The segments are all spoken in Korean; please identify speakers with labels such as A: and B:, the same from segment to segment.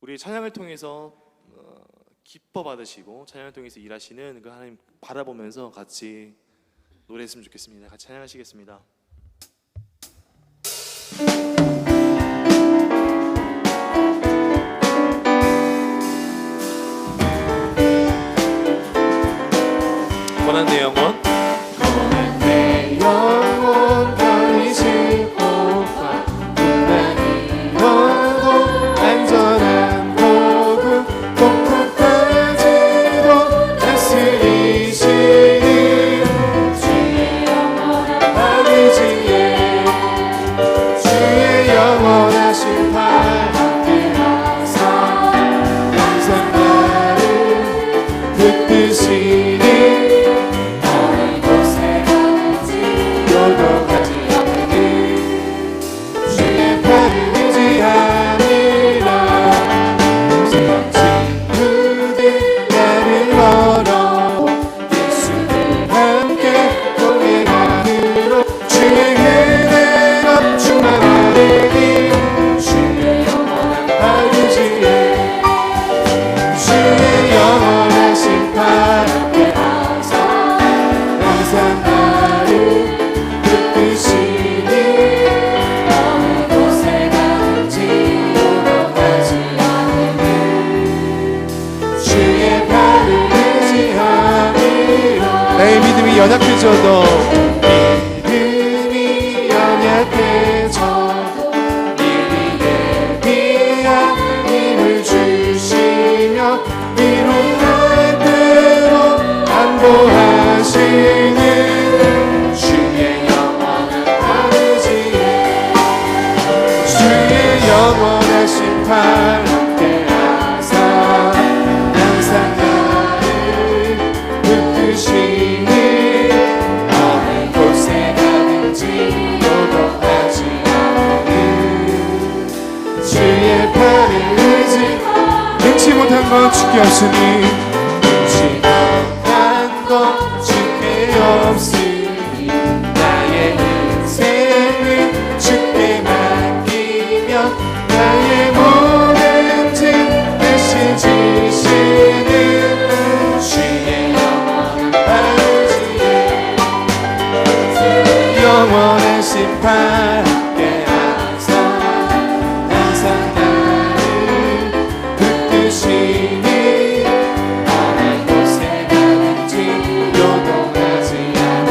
A: 우리 찬양을 통해서 기뻐 받으시고 찬양을 통해서 일하시는 그 하나님 바라보면서 같이 노래했으면 좋겠습니다. 같이 찬양하시겠습니다. 고난 내 영혼,
B: 고난 내 영혼 편히 고 불만이 너도 안전한 복음 폭풍까지도 다스리시는 주의 영원한 아버지의 주의 영원하신 팔 함께하사 항상 나를 붙드시는 나의 믿음이 연약해져도 믿음이 연약해져도 미리에 비한 힘을 주시며 이루날 대로 안보하시는 주의 영원한 아버지의 주의 영원하신 팔 함께하사 항상 나를 붙드시니 어느 곳에 가든지 요동하지 않는 주의 팔을 의지하며 능치 못한 건 주께 없으니 능치 못한 건 주께 없으니 나의 인생을 주께 맡기며 나의 모든 짐 대신 지시는 주의 아버지의 영원하신 팔 함께하사 항상 나를 붙드시니 어느 곳에 가든지 요동하지 않는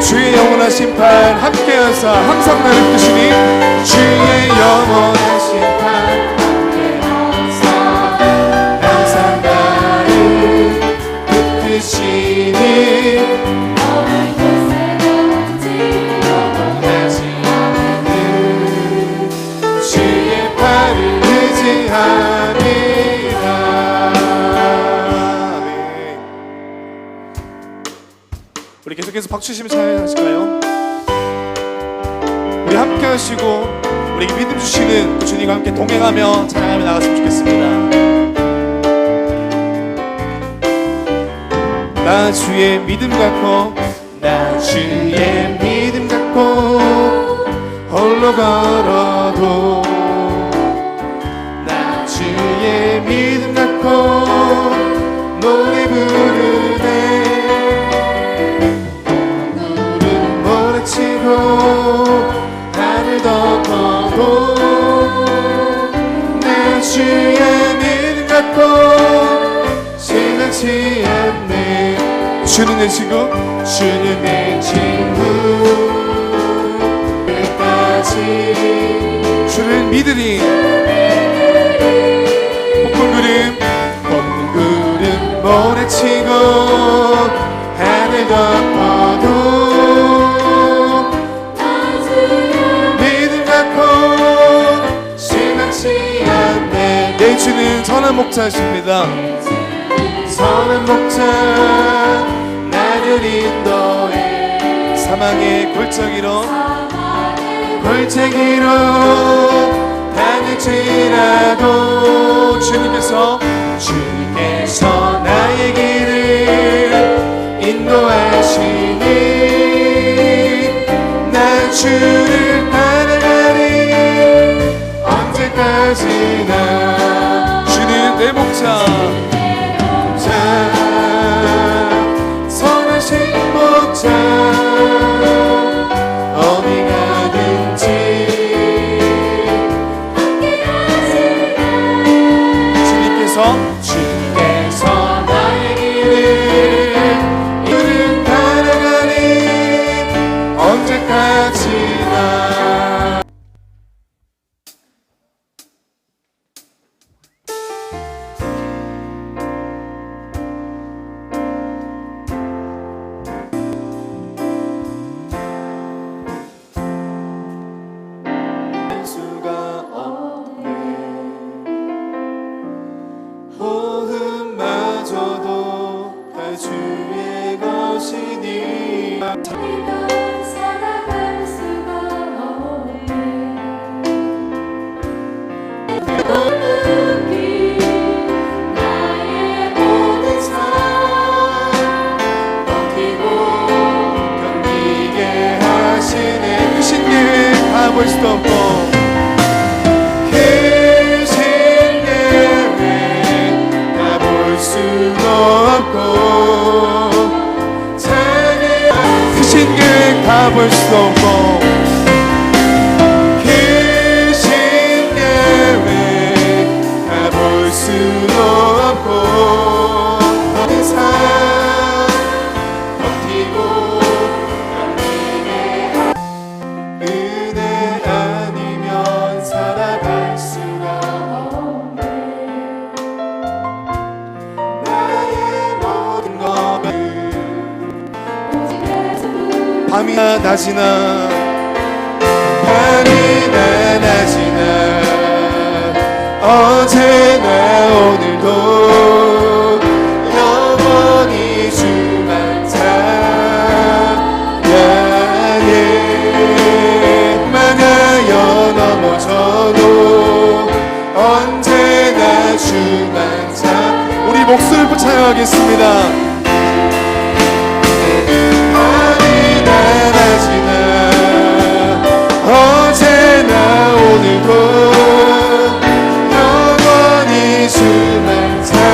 B: 주의 영원하신 팔 함께하사 항상 나를 붙드시니 주의 영원하신 팔 함께하사 항상 나를 붙드시니 어느 곳에 가든지 요동하지 않는 주의 팔을 의지합니다. 아멘. 우리 계속해서 박수 치시면 찬양하실까요? 우리 함께 하시고 우리에게 믿음 주시는 그 주님과 함께 동행하며 찬양하며 나갔으면 좋겠습니다. 나 주의 믿음 갖고 나 주의 믿음 갖고 홀로 걸어도 나 주의 믿음 갖고 노래 부르네 구름 몰아치고 하늘 덮어도 내 주의 믿음 갖고 지나치 않네. 주는 내 친구 주는 내 친구 끝까지 주를 믿으니 폭풍 구름 몰아치고 하늘 덮어도 믿음 갖고 실망치 않네. 내 주는 선한 목자십니다. 선한 목자 나를 인도해 사망의 골짜기로 다닐지라도 주님께서 나의 길을 인도하시니 나 주를 따라가리 가볼 수 없고 그 신예배 가볼 수 없고 그 신교회 가볼 수 없고 그 신예배 가볼 수 없고 은혜 아니면 살아갈 수가 없네. 나의 모든 것은 밤이나 낮이나 밤이나 낮이나 어제나 오늘도 영원히 주만 찬양해. 만하여 넘어져도 언제나 주만 찬. 우리 목소리 붙여 찬양하겠습니다. 밤이나 낮이나 어제나 오늘도 영원히 주만 찬양해.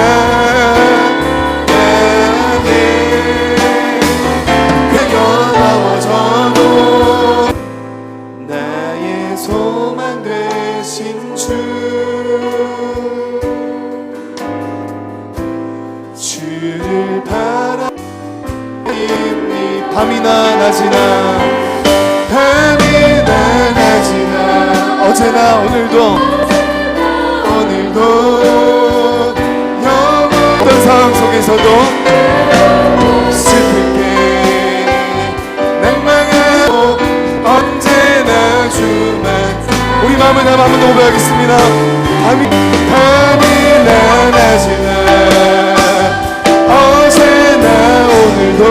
B: 그여 넘어져도 나의 소망 되신 주 주를 바라입니. 밤이나 낮이나 밤이나 낮이나 어제나 오늘도 어떤 상황 속에서도 슬플 때 낭망하고 언제나 주만. 우리 마음을 다 한번 더 고백하겠습니다. 밤이나 낮이나 어제나 오늘도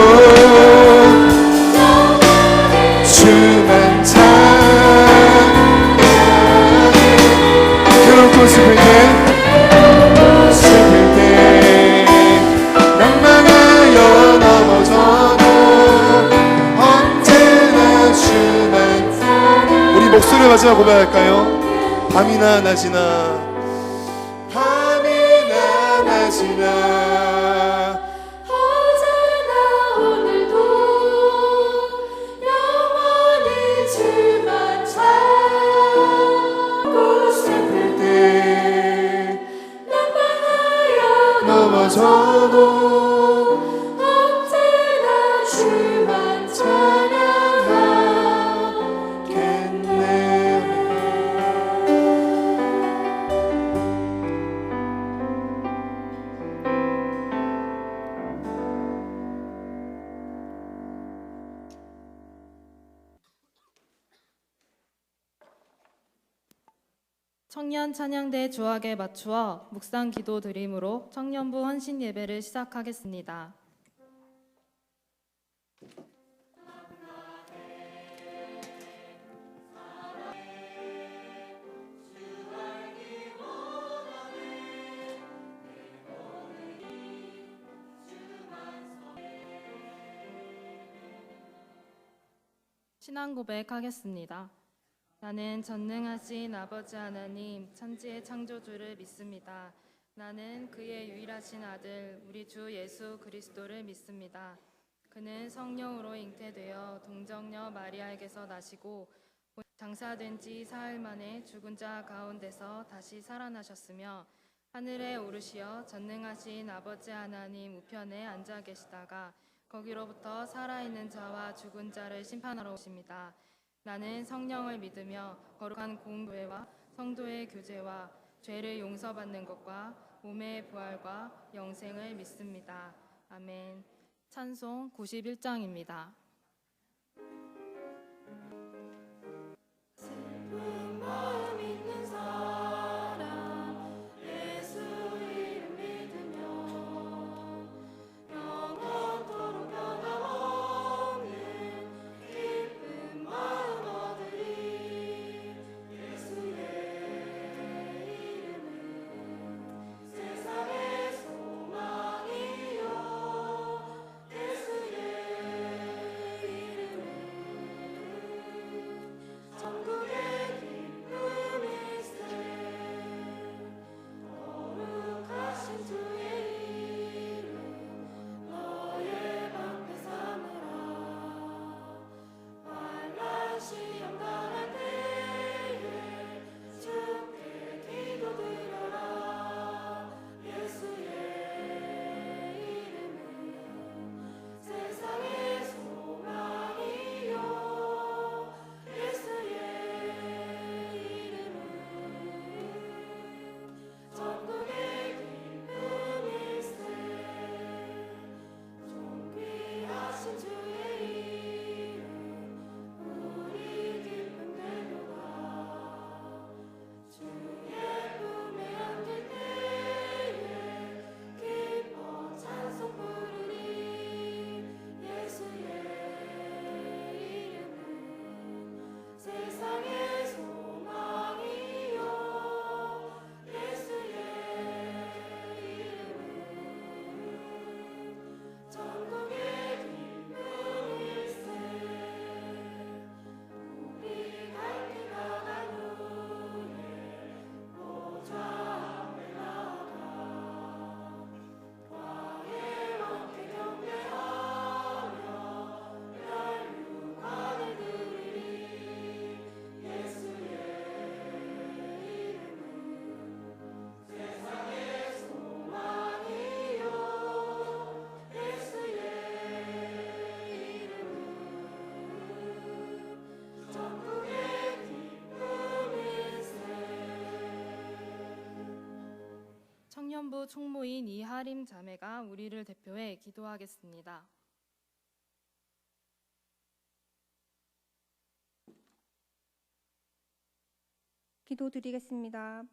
B: 주만 찬양해. 괴롭고 슬플 때 낭망하여 넘어져도 언제나 주만. 우리 목소리 마지막 고백할까요? 밤이나 낮이나 밤이나 낮이나
C: 어제나 오늘도 영원히 주만 찾고 싶을 때 낭망하여
B: 넘어져도
C: 언제나 주만 찬양하겠네.
D: 청년 찬양대 조악에 맞추어 묵상 기도 드림으로 청년부 헌신 예배를 시작하겠습니다. 신앙 고백하겠습니다. 나는 전능하신 아버지 하나님 천지의 창조주를 믿습니다. 나는 그의 유일하신 아들 우리 주 예수 그리스도를 믿습니다. 그는 성령으로 잉태되어 동정녀 마리아에게서 나시고 장사된 지 사흘 만에 죽은 자 가운데서 다시 살아나셨으며 하늘에 오르시어 전능하신 아버지 하나님 우편에 앉아 계시다가 거기로부터 살아있는 자와 죽은 자를 심판하러 오십니다. 나는 성령을 믿으며 거룩한 공교회와 성도의 교제와 죄를 용서받는 것과 몸의 부활과 영생을 믿습니다. 아멘. 찬송 91장입니다.
C: 슬픈 마음 있는 사람 예수 이름 믿으면 영원토록 변함없는 기쁜 마음 얻으리. 예수의 이름은 세상의 소망이요 예수의
D: 청년부 총무인 이하림 자매가 우리를 대표해 기도하겠습니다.
E: 기도드리겠습니다.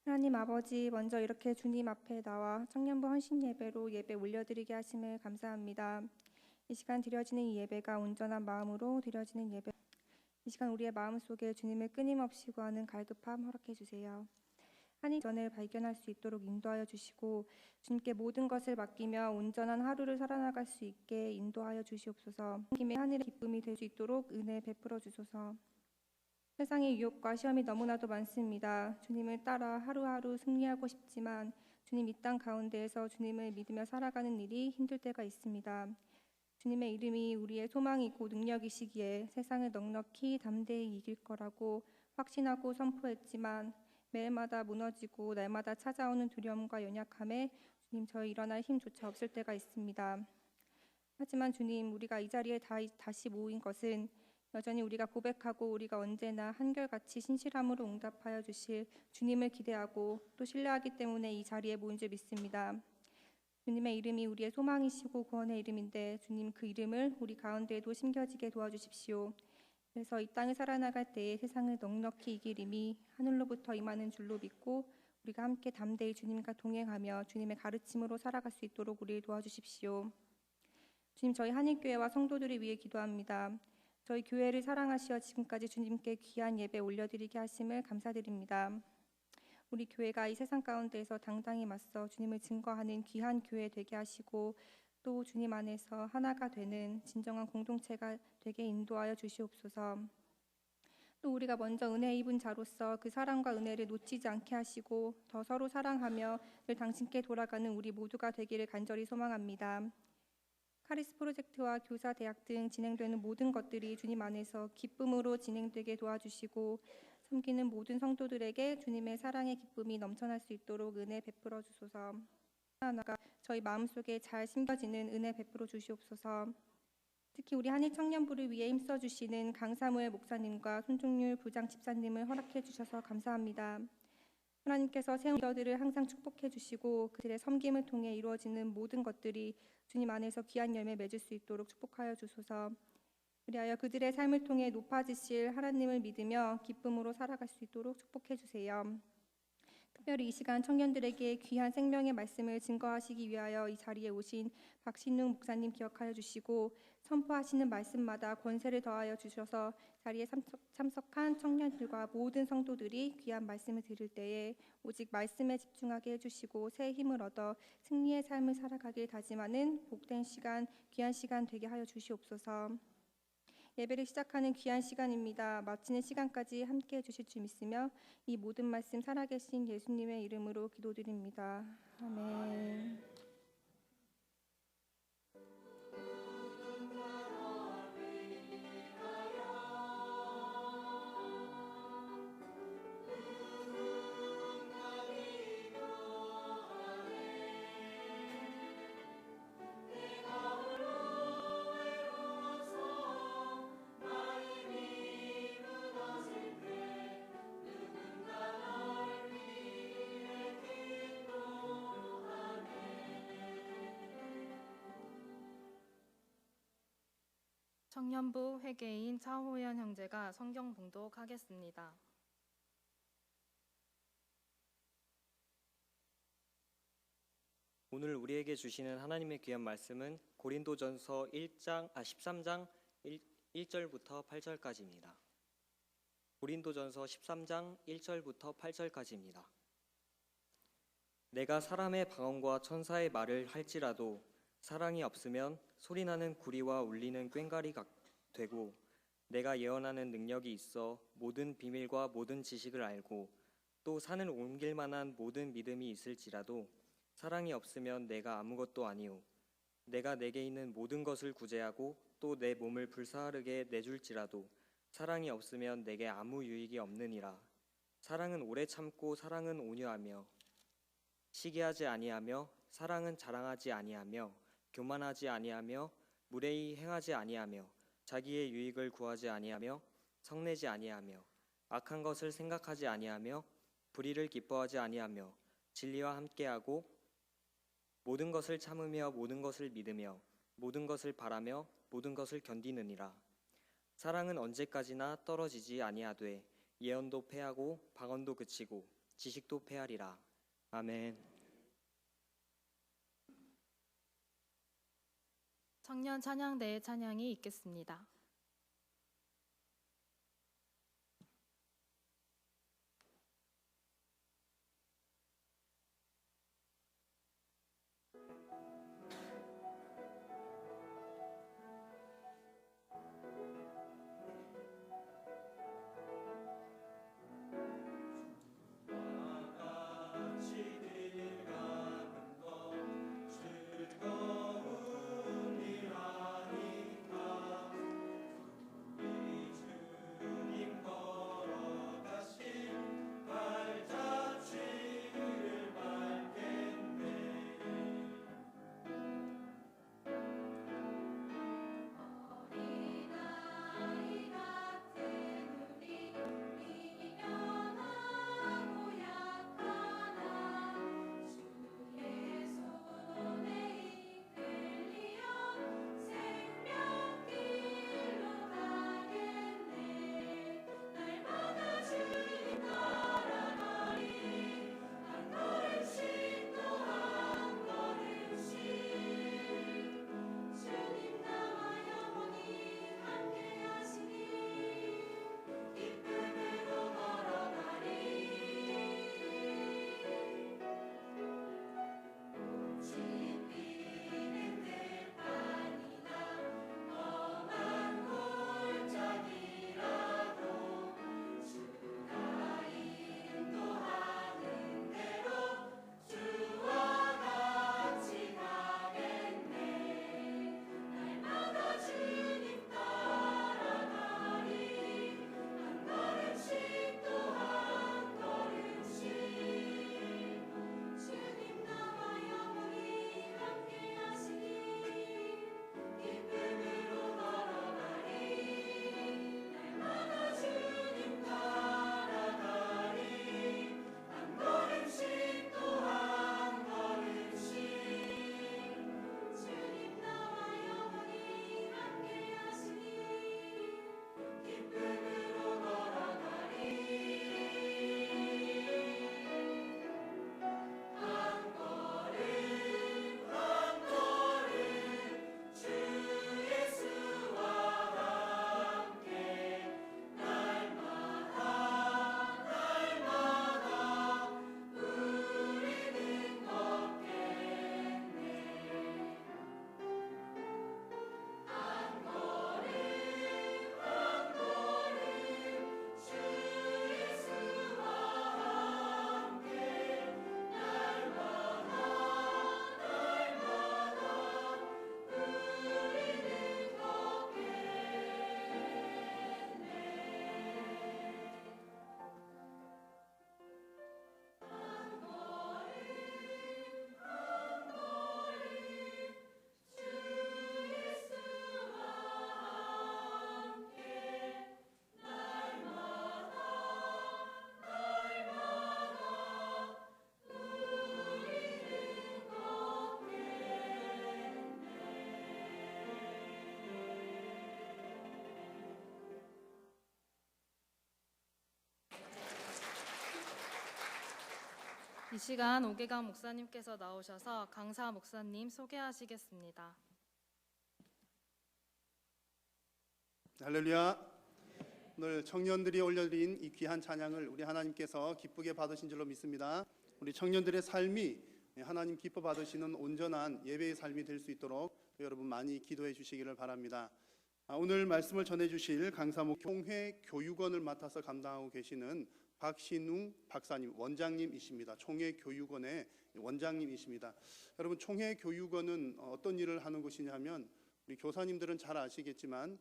E: 하나님 아버지, 먼저 이렇게 주님 앞에 나와 청년부 헌신 예배로 예배 올려드리게 하심을 감사합니다. 이 시간 드려지는 이 예배가 온전한 마음으로 드려지는 예배, 이 시간 우리의 마음속에 주님을 끊임없이 구하는 갈급함 허락해 주세요. 하나님 전을 발견할 수 있도록 인도하여 주시고 주님께 모든 것을 맡기며 온전한 하루를 살아나갈 수 있게 인도하여 주시옵소서. 힘의 하늘의 기쁨이 될 수 있도록 은혜 베풀어 주소서. 세상의 유혹과 시험이 너무나도 많습니다. 주님을 따라 하루하루 승리하고 싶지만 주님 이 땅 가운데에서 주님을 믿으며 살아가는 일이 힘들 때가 있습니다. 주님의 이름이 우리의 소망이고 능력이시기에 세상을 넉넉히 담대히 이길 거라고 확신하고 선포했지만 매일마다 무너지고 날마다 찾아오는 두려움과 연약함에 주님 저희 일어날 힘조차 없을 때가 있습니다. 하지만 주님, 우리가 이 자리에 다시 모인 것은 여전히 우리가 고백하고 우리가 언제나 한결같이 신실함으로 응답하여 주실 주님을 기대하고 또 신뢰하기 때문에 이 자리에 모인 줄 믿습니다. 주님의 이름이 우리의 소망이시고 구원의 이름인데 주님 그 이름을 우리 가운데에도 심겨지게 도와주십시오. 그래서 이 땅을 살아나갈 때에 세상을 넉넉히 이길 힘이 하늘로부터 임하는 줄로 믿고 우리가 함께 담대히 주님과 동행하며 주님의 가르침으로 살아갈 수 있도록 우리를 도와주십시오. 주님, 저희 한일교회와 성도들을 위해 기도합니다. 저희 교회를 사랑하시어 지금까지 주님께 귀한 예배 올려드리게 하심을 감사드립니다. 우리 교회가 이 세상 가운데에서 당당히 맞서 주님을 증거하는 귀한 교회 되게 하시고 또 주님 안에서 하나가 되는 진정한 공동체가 되게 인도하여 주시옵소서. 또 우리가 먼저 은혜 입은 자로서 그 사랑과 은혜를 놓치지 않게 하시고 더 서로 사랑하며 늘 당신께 돌아가는 우리 모두가 되기를 간절히 소망합니다. 카리스 프로젝트와 교사 대학 등 진행되는 모든 것들이 주님 안에서 기쁨으로 진행되게 도와주시고 섬기는 모든 성도들에게 주님의 사랑의 기쁨이 넘쳐날 수 있도록 은혜 베풀어 주소서. 하나하나가 저희 마음속에 잘 심겨지는 은혜 베풀어 주시옵소서. 특히 우리 한일 청년부를 위해 힘써 주시는 강사무엘 목사님과 손종률 부장 집사님을 허락해 주셔서 감사합니다. 하나님께서 세운 리더들을 항상 축복해 주시고 그들의 섬김을 통해 이루어지는 모든 것들이 주님 안에서 귀한 열매 맺을 수 있도록 축복하여 주소서. 그리하여 그들의 삶을 통해 높아지실 하나님을 믿으며 기쁨으로 살아갈 수 있도록 축복해 주세요. 특별히 이 시간 청년들에게 귀한 생명의 말씀을 증거하시기 위하여 이 자리에 오신 박신웅 목사님 기억하여 주시고 선포하시는 말씀마다 권세를 더하여 주셔서 자리에 참석한 청년들과 모든 성도들이 귀한 말씀을 들을 때에 오직 말씀에 집중하게 해주시고 새 힘을 얻어 승리의 삶을 살아가길 다짐하는 복된 시간, 귀한 시간 되게 하여 주시옵소서. 예배를 시작하는 귀한 시간입니다. 마치는 시간까지 함께해 주실 줄 믿으며 이 모든 말씀 살아계신 예수님의 이름으로 기도드립니다. 아멘.
D: 청년부 회계인 차호연 형제가 성경 봉독하겠습니다.
F: 오늘 우리에게 주시는 하나님의 귀한 말씀은 고린도전서 13장 1절부터 8절까지입니다. 고린도전서 13장 1절부터 8절까지입니다. 내가 사람의 방언과 천사의 말을 할지라도 사랑이 없으면 소리나는 구리와 울리는 꽹과리가 되고 내가 예언하는 능력이 있어 모든 비밀과 모든 지식을 알고 또 산을 옮길 만한 모든 믿음이 있을지라도 사랑이 없으면 내가 아무것도 아니오. 내가 내게 있는 모든 것을 구제하고 또 내 몸을 불사르게 내줄지라도 사랑이 없으면 내게 아무 유익이 없느니라. 사랑은 오래 참고 사랑은 온유하며 시기하지 아니하며 사랑은 자랑하지 아니하며 교만하지 아니하며 무례히 행하지 아니하며 자기의 유익을 구하지 아니하며 성내지 아니하며 악한 것을 생각하지 아니하며 불의를 기뻐하지 아니하며 진리와 함께하고 모든 것을 참으며 모든 것을 믿으며 모든 것을 바라며 모든 것을 견디느니라. 사랑은 언제까지나 떨어지지 아니하되 예언도 패하고 방언도 그치고 지식도 패하리라. 아멘.
D: 청년 찬양대의 찬양이 있겠습니다. 이 시간 오계강 목사님께서 나오셔서 강사 목사님 소개하시겠습니다.
G: 할렐루야. 오늘 청년들이 올려드린 이 귀한 찬양을 우리 하나님께서 기쁘게 받으신 줄로 믿습니다. 우리 청년들의 삶이 하나님 기뻐 받으시는 온전한 예배의 삶이 될 수 있도록 여러분 많이 기도해 주시기를 바랍니다. 오늘 말씀을 전해주실 강사목 총회교육원을 맡아서 감당하고 계시는 박신웅 박사님 원장님이십니다. 총회교육원의 원장님이십니다. 여러분, 총회교육원은 어떤 일을 하는 곳이냐면 우리 교사님들은 잘 아시겠지만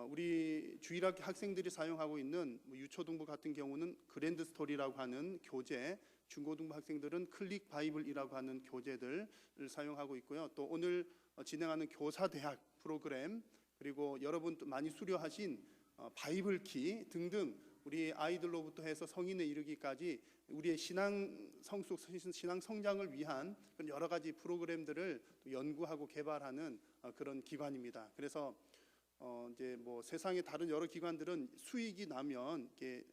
G: 우리 주일학교 학생들이 사용하고 있는 유초등부 같은 경우는 그랜드 스토리라고 하는 교재, 중고등부 학생들은 클릭 바이블이라고 하는 교재들을 사용하고 있고요. 또 오늘 진행하는 교사대학 프로그램, 그리고 여러분 많이 수료하신 바이블키 등등 우리 아이들로부터 해서 성인에 이르기까지 우리의 신앙 성장을 위한 그런 여러 가지 프로그램들을 연구하고 개발하는 그런 기관입니다. 그래서 이제 뭐 세상의 다른 여러 기관들은 수익이 나면 이렇게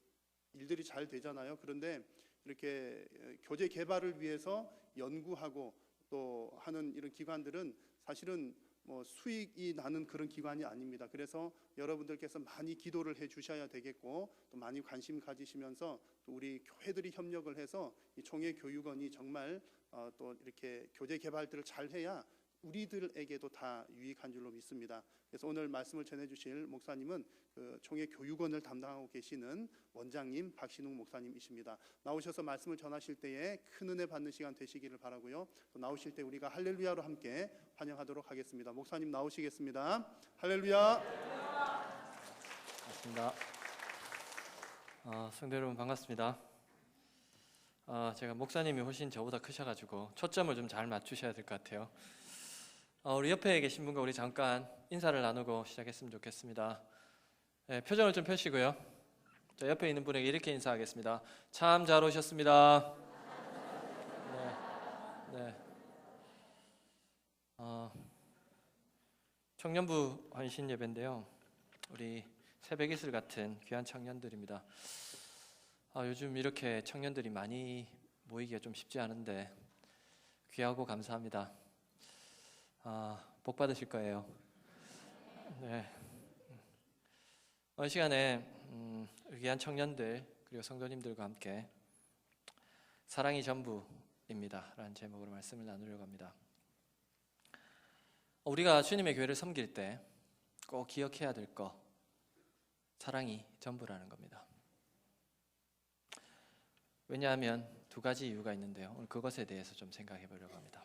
G: 일들이 잘 되잖아요. 그런데 이렇게 교재 개발을 위해서 연구하고 또 하는 이런 기관들은 사실은 뭐 수익이 나는 그런 기관이 아닙니다. 그래서 여러분들께서 많이 기도를 해 주셔야 되겠고 또 많이 관심 가지시면서 또 우리 교회들이 협력을 해서 이 총회교육원이 정말 또 이렇게 교재 개발들을 잘 해야 우리들에게도 다 유익한 줄로 믿습니다. 그래서 오늘 말씀을 전해주실 목사님은 그 총회교육원을 담당하고 계시는 원장님 박신웅 목사님이십니다. 나오셔서 말씀을 전하실 때에 큰 은혜 받는 시간 되시기를 바라고요. 또 나오실 때 우리가 할렐루야로 함께 환영하도록 하겠습니다. 목사님 나오시겠습니다. 할렐루야.
H: 반갑습니다. 성도 여러분 반갑습니다. 제가 목사님이 훨씬 저보다 크셔가지고 초점을 좀 잘 맞추셔야 될 것 같아요. 우리 옆에 계신 분과 우리 잠깐 인사를 나누고 시작했으면 좋겠습니다. 네, 표정을 좀 펴시고요. 자, 옆에 있는 분에게 이렇게 인사하겠습니다. 참 잘 오셨습니다. 네. 청년부 환신 예배인데요. 우리 새벽 이슬 같은 귀한 청년들입니다. 요즘 이렇게 청년들이 많이 모이기가 좀 쉽지 않은데 귀하고 감사합니다. 복 받으실 거예요. 네. 이 시간에 귀한 청년들 그리고 성도님들과 함께 사랑이 전부입니다 라는 제목으로 말씀을 나누려고 합니다. 우리가 주님의 교회를 섬길 때 꼭 기억해야 될 거, 사랑이 전부라는 겁니다. 왜냐하면 두 가지 이유가 있는데요. 오늘 그것에 대해서 좀 생각해 보려고 합니다.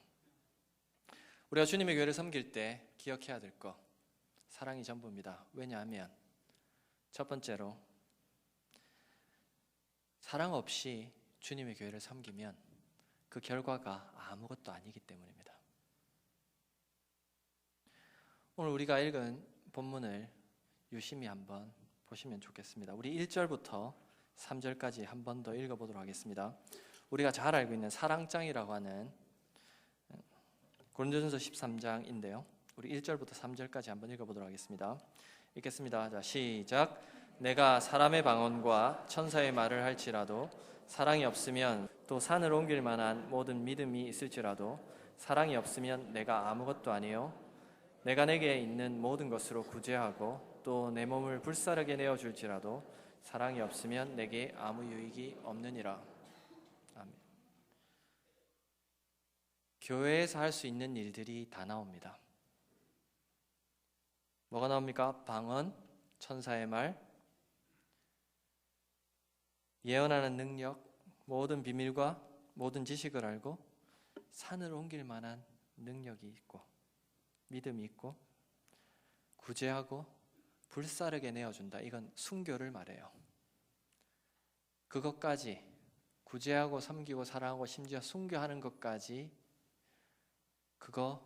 H: 우리가 주님의 교회를 섬길 때 기억해야 될 거, 사랑이 전부입니다. 왜냐하면 첫 번째로 사랑 없이 주님의 교회를 섬기면 그 결과가 아무것도 아니기 때문입니다. 오늘 우리가 읽은 본문을 유심히 한번 보시면 좋겠습니다. 우리 1절부터 3절까지 한 번 더 읽어보도록 하겠습니다. 우리가 잘 알고 있는 사랑장이라고 하는 고린도전서 13장인데요. 우리 1절부터 3절까지 한번 읽어보도록 하겠습니다. 읽겠습니다. 자, 시작. 내가 사람의 방언과 천사의 말을 할지라도 사랑이 없으면, 또 산을 옮길 만한 모든 믿음이 있을지라도 사랑이 없으면 내가 아무것도 아니요 내가 내게 있는 모든 것으로 구제하고 또 내 몸을 불사르게 내어줄지라도 사랑이 없으면 내게 아무 유익이 없느니라. 아멘. 교회에서 할 수 있는 일들이 다 나옵니다. 뭐가 나옵니까? 방언, 천사의 말, 예언하는 능력, 모든 비밀과 모든 지식을 알고 산을 옮길 만한 능력이 있고 믿음이 있고 구제하고 불사르게 내어준다. 이건 순교를 말해요. 그것까지 구제하고 섬기고 사랑하고 심지어 순교하는 것까지 그거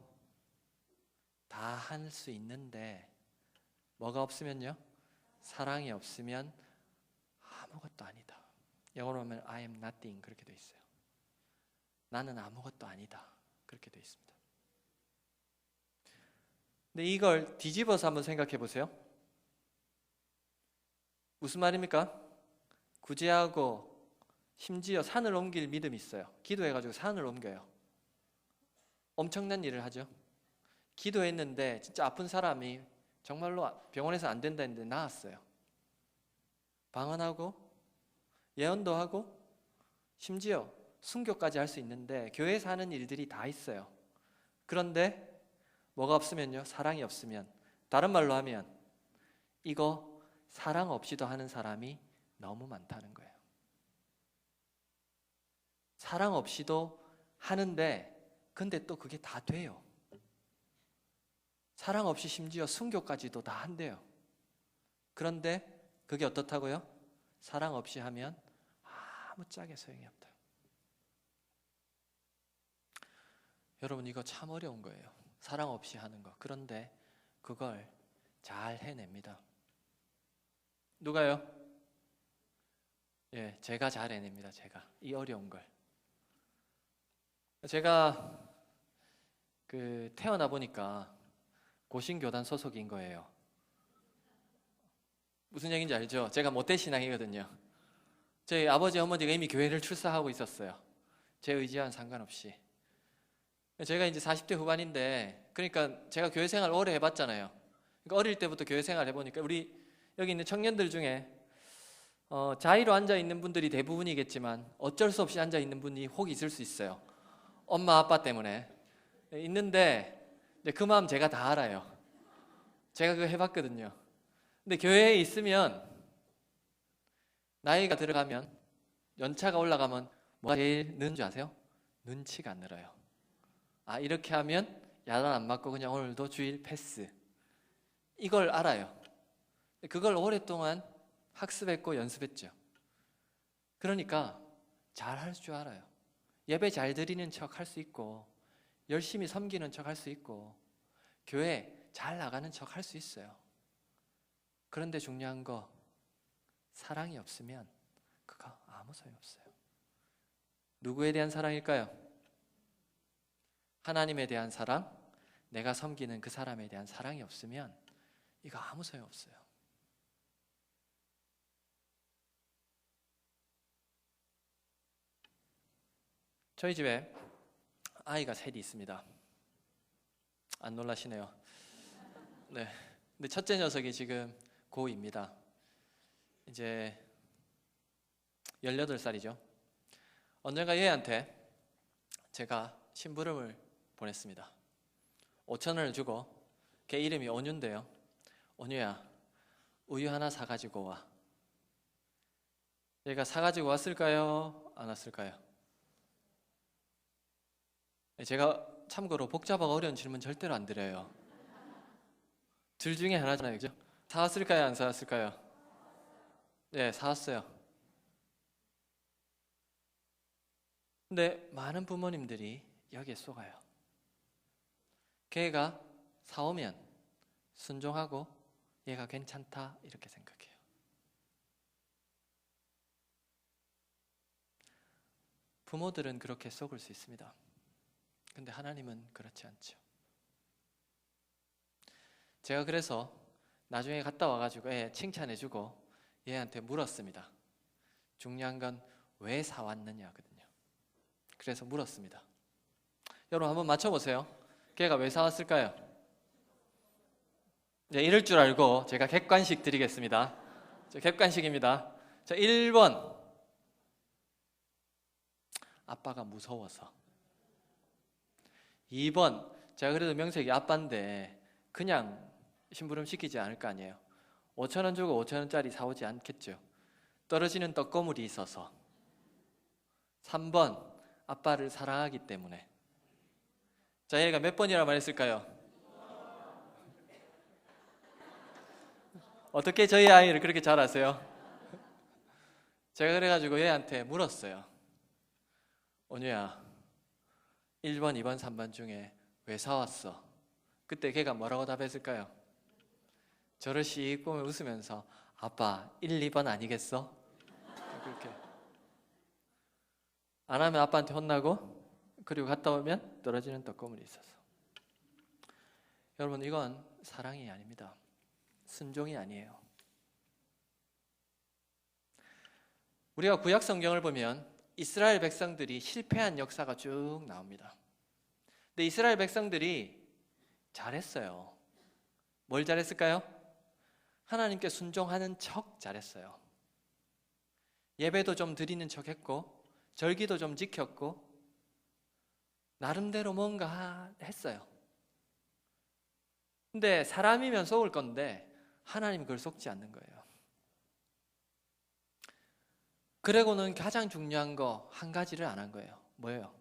H: 다 할 수 있는데 뭐가 없으면요? 사랑이 없으면 아무것도 아니다. 영어로 하면 I am nothing 그렇게 돼 있어요. 나는 아무것도 아니다 그렇게 돼 있습니다. 근데 이걸 뒤집어서 한번 생각해 보세요. 무슨 말입니까? 구제하고 심지어 산을 옮길 믿음이 있어요. 기도해가지고 산을 옮겨요. 엄청난 일을 하죠. 기도했는데 진짜 아픈 사람이 정말로 병원에서 안 된다 했는데 나았어요. 방언하고 예언도 하고 심지어 순교까지 할 수 있는데 교회에서 하는 일들이 다 있어요. 그런데 뭐가 없으면요? 사랑이 없으면, 다른 말로 하면 이거 사랑 없이도 하는 사람이 너무 많다는 거예요. 사랑 없이도 하는데 근데 또 그게 다 돼요. 사랑 없이 심지어 순교까지도 다 한대요. 그런데 그게 어떻다고요? 사랑 없이 하면 아무짝에 소용이 없다. 여러분 이거 참 어려운 거예요. 사랑 없이 하는 거. 그런데 그걸 잘 해냅니다. 누가요? 예, 제가 잘 해냅니다. 제가 이 어려운 걸. 제가 태어나 보니까 고신교단 소속인 거예요. 무슨 얘기인지 알죠? 제가 모태신앙이거든요. 저희 아버지 어머니가 이미 교회를 출사하고 있었어요. 제 의지와는 상관없이. 제가 이제 40대 후반인데, 그러니까 제가 교회 생활 오래 해봤잖아요. 그러니까 어릴 때부터 교회 생활 해보니까 우리 여기 있는 청년들 중에 자의로 앉아 있는 분들이 대부분이겠지만 어쩔 수 없이 앉아 있는 분이 혹 있을 수 있어요. 엄마 아빠 때문에 있는데 그 마음 제가 다 알아요. 제가 그거 해봤거든요. 근데 교회에 있으면 나이가 들어가면, 연차가 올라가면 뭐가 제일 느는 줄 아세요? 눈치가 안 늘어요. 아, 이렇게 하면 야단 안 맞고 그냥 오늘도 주일 패스, 이걸 알아요. 그걸 오랫동안 학습했고 연습했죠. 그러니까 잘 할 줄 알아요. 예배 잘 드리는 척 할 수 있고, 열심히 섬기는 척 할 수 있고, 교회 잘 나가는 척 할 수 있어요. 그런데 중요한 거, 사랑이 없으면 그거 아무 소용없어요. 누구에 대한 사랑일까요? 하나님에 대한 사랑, 내가 섬기는 그 사람에 대한 사랑이 없으면 이거 아무 소용없어요. 저희 집에 아이가 셋이 있습니다. 안 놀라시네요. 네. 근데 첫째 녀석이 지금 고2입니다. 이제 18살이죠. 언젠가 얘한테 제가 심부름을 보냈습니다. 5,000원을 주고, 걔 이름이 온유인데요. 온유야, 우유 하나 사가지고 와. 얘가 사가지고 왔을까요? 안 왔을까요? 제가 참고로 복잡하고 어려운 질문 절대로 안 드려요. 둘 중에 하나잖아요, 그죠? 사왔을까요? 안 사왔을까요? 네, 사왔어요. 근데 많은 부모님들이 여기에 속아요. 걔가 사오면 순종하고 얘가 괜찮다 이렇게 생각해요. 부모들은 그렇게 속을 수 있습니다. 근데 하나님은 그렇지 않죠. 제가 그래서 나중에 갔다 와가지고 애 칭찬해주고 얘한테 물었습니다. 중요한 건 왜 사왔느냐거든요. 그래서 물었습니다. 여러분 한번 맞춰보세요. 걔가 왜 사왔을까요? 네, 이럴 줄 알고 제가 객관식 드리겠습니다. 객관식입니다. 자, 1번, 아빠가 무서워서. 2번, 제가 그래도 명색이 아빠인데 그냥 심부름 시키지 않을 거 아니에요. 5,000원 주고 5,000원짜리 사오지 않겠죠. 떨어지는 떡고물이 있어서. 3번, 아빠를 사랑하기 때문에. 자, 얘가 몇 번이라 말했을까요? 어떻게 저희 아이를 그렇게 잘 아세요? 제가 그래가지고 얘한테 물었어요. 온유야, 1번, 2번, 3번 중에 왜 사왔어? 그때 걔가 뭐라고 답했을까요? 저를 씩 보며 웃으면서 아빠 1, 2번 아니겠어? 그렇게. 안 하면 아빠한테 혼나고, 그리고 갔다 오면 떨어지는 떡고물이 있어서. 여러분, 이건 사랑이 아닙니다. 순종이 아니에요. 우리가 구약 성경을 보면 이스라엘 백성들이 실패한 역사가 쭉 나옵니다. 근데 이스라엘 백성들이 잘했어요. 뭘 잘했을까요? 하나님께 순종하는 척 잘했어요. 예배도 좀 드리는 척 했고, 절기도 좀 지켰고, 나름대로 뭔가 했어요. 근데 사람이면 속을 건데 하나님 그걸 속지 않는 거예요. 그러고는 가장 중요한 거 한 가지를 안 한 거예요. 뭐예요?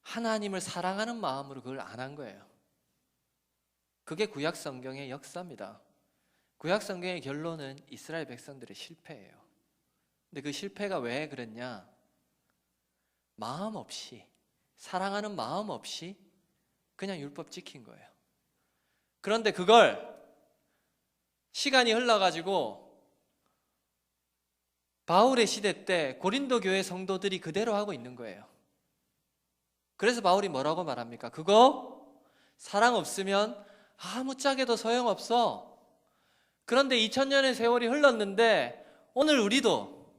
H: 하나님을 사랑하는 마음으로 그걸 안 한 거예요. 그게 구약 성경의 역사입니다. 구약 성경의 결론은 이스라엘 백성들의 실패예요. 근데 그 실패가 왜 그랬냐? 마음 없이, 사랑하는 마음 없이 그냥 율법 지킨 거예요. 그런데 그걸 시간이 흘러가지고 바울의 시대 때 고린도 교회 성도들이 그대로 하고 있는 거예요. 그래서 바울이 뭐라고 말합니까? 그거 사랑 없으면 아무짝에도 소용없어. 그런데 2000년의 세월이 흘렀는데 오늘 우리도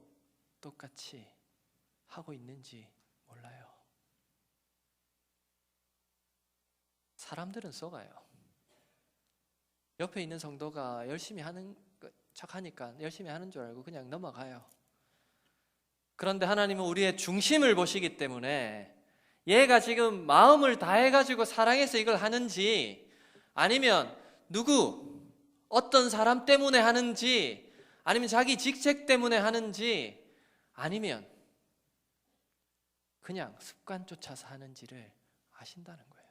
H: 똑같이 하고 있는지 몰라요. 사람들은 속아요. 옆에 있는 성도가 열심히 하는 척 하니까 열심히 하는 줄 알고 그냥 넘어가요. 그런데 하나님은 우리의 중심을 보시기 때문에 얘가 지금 마음을 다해가지고 사랑해서 이걸 하는지, 아니면 누구, 어떤 사람 때문에 하는지, 아니면 자기 직책 때문에 하는지, 아니면 그냥 습관 쫓아서 하는지를 아신다는 거예요.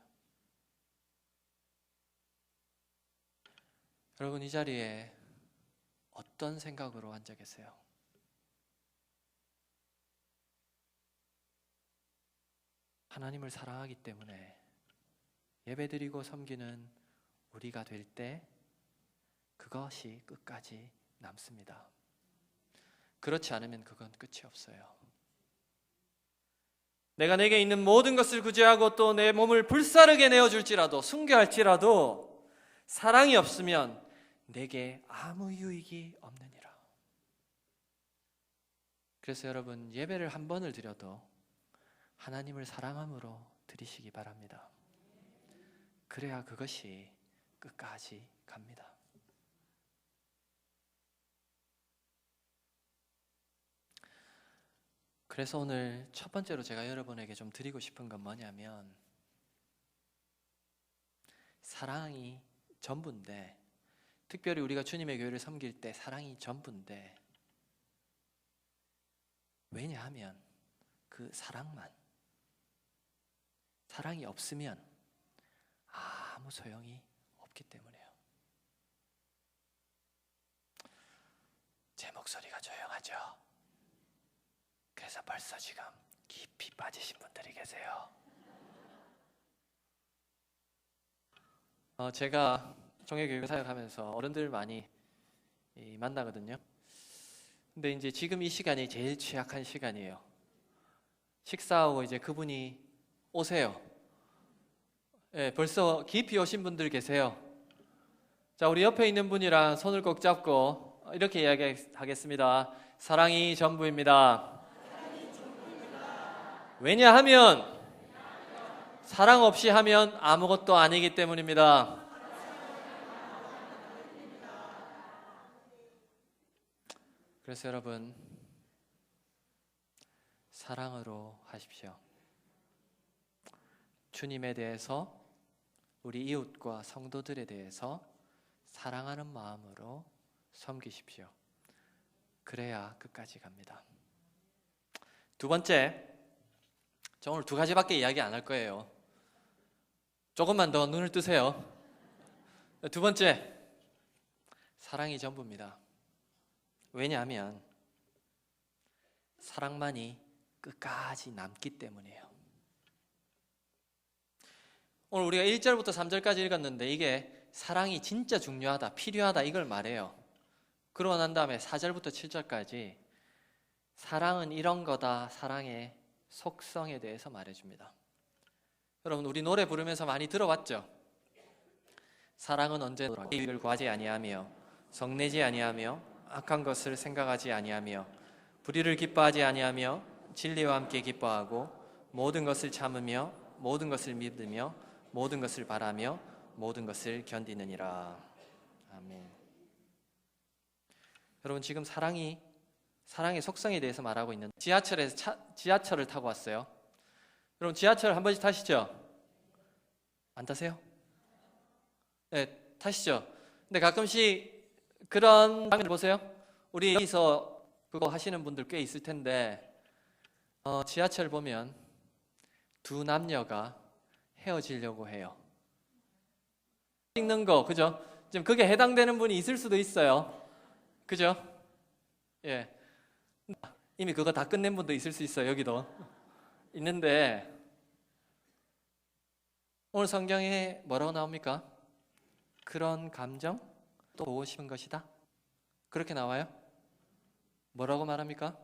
H: 여러분, 이 자리에 어떤 생각으로 앉아 계세요? 하나님을 사랑하기 때문에 예배드리고 섬기는 우리가 될 때 그것이 끝까지 남습니다. 그렇지 않으면 그건 끝이 없어요. 내가 내게 있는 모든 것을 구제하고 또 내 몸을 불사르게 내어줄지라도, 순교할지라도 사랑이 없으면 내게 아무 유익이 없느니라. 그래서 여러분, 예배를 한 번을 드려도 하나님을 사랑함으로 드리시기 바랍니다. 그래야 그것이 끝까지 갑니다. 그래서 오늘 첫 번째로 제가 여러분에게 좀 드리고 싶은 건 뭐냐면, 사랑이 전부인데, 특별히 우리가 주님의 교회를 섬길 때 사랑이 전부인데, 왜냐하면 그 사랑이 없으면 아무 소용이 없기 때문에요. 제 목소리가 조용하죠? 그래서 벌써 지금 깊이 빠지신 분들이 계세요. 제가 종회교육 사역하면서 어른들 많이 만나거든요. 근데 이제 지금 이 시간이 제일 취약한 시간이에요. 식사하고 이제 그분이 오세요. 예, 벌써 깊이 오신 분들 계세요. 자, 우리 옆에 있는 분이랑 손을 꼭 잡고 이렇게 이야기하겠습니다. 사랑이 전부입니다. 왜냐하면 사랑 없이 하면 아무것도 아니기 때문입니다. 그래서 여러분, 사랑으로 하십시오. 주님에 대해서, 우리 이웃과 성도들에 대해서 사랑하는 마음으로 섬기십시오. 그래야 끝까지 갑니다. 두 번째, 저 오늘 두 가지밖에 이야기 안 할 거예요. 조금만 더 눈을 뜨세요. 두 번째, 사랑이 전부입니다. 왜냐하면 사랑만이 끝까지 남기 때문이에요. 오늘 우리가 1절부터 3절까지 읽었는데 이게 사랑이 진짜 중요하다, 필요하다 이걸 말해요. 그러고 난 다음에 4절부터 7절까지 사랑은 이런 거다, 사랑의 속성에 대해서 말해줍니다. 여러분, 우리 노래 부르면서 많이 들어봤죠? 사랑은 언제나 이익을 구하지 아니하며 성내지 아니하며 악한 것을 생각하지 아니하며 불의를 기뻐하지 아니하며 진리와 함께 기뻐하고 모든 것을 참으며 모든 것을 믿으며 모든 것을 바라며 모든 것을 견디느니라. 아멘. 여러분, 지금 사랑의 속성에 대해서 말하고 있는, 지하철에서 지하철을 타고 왔어요. 여러분, 지하철 한 번씩 타시죠? 안 타세요? 네, 타시죠? 근데 가끔씩 그런 장면을 보세요. 우리 여기서 그거 하시는 분들 꽤 있을 텐데, 지하철 보면 두 남녀가 헤어지려고 해요. 찍는 거, 그죠? 지금 그게 해당되는 분이 있을 수도 있어요. 그죠? 예. 이미 그거 다 끝낸 분도 있을 수 있어요. 여기도 있는데, 오늘 성경에 뭐라고 나옵니까? 그런 감정 또 보고 싶은 것이다. 그렇게 나와요? 뭐라고 말합니까?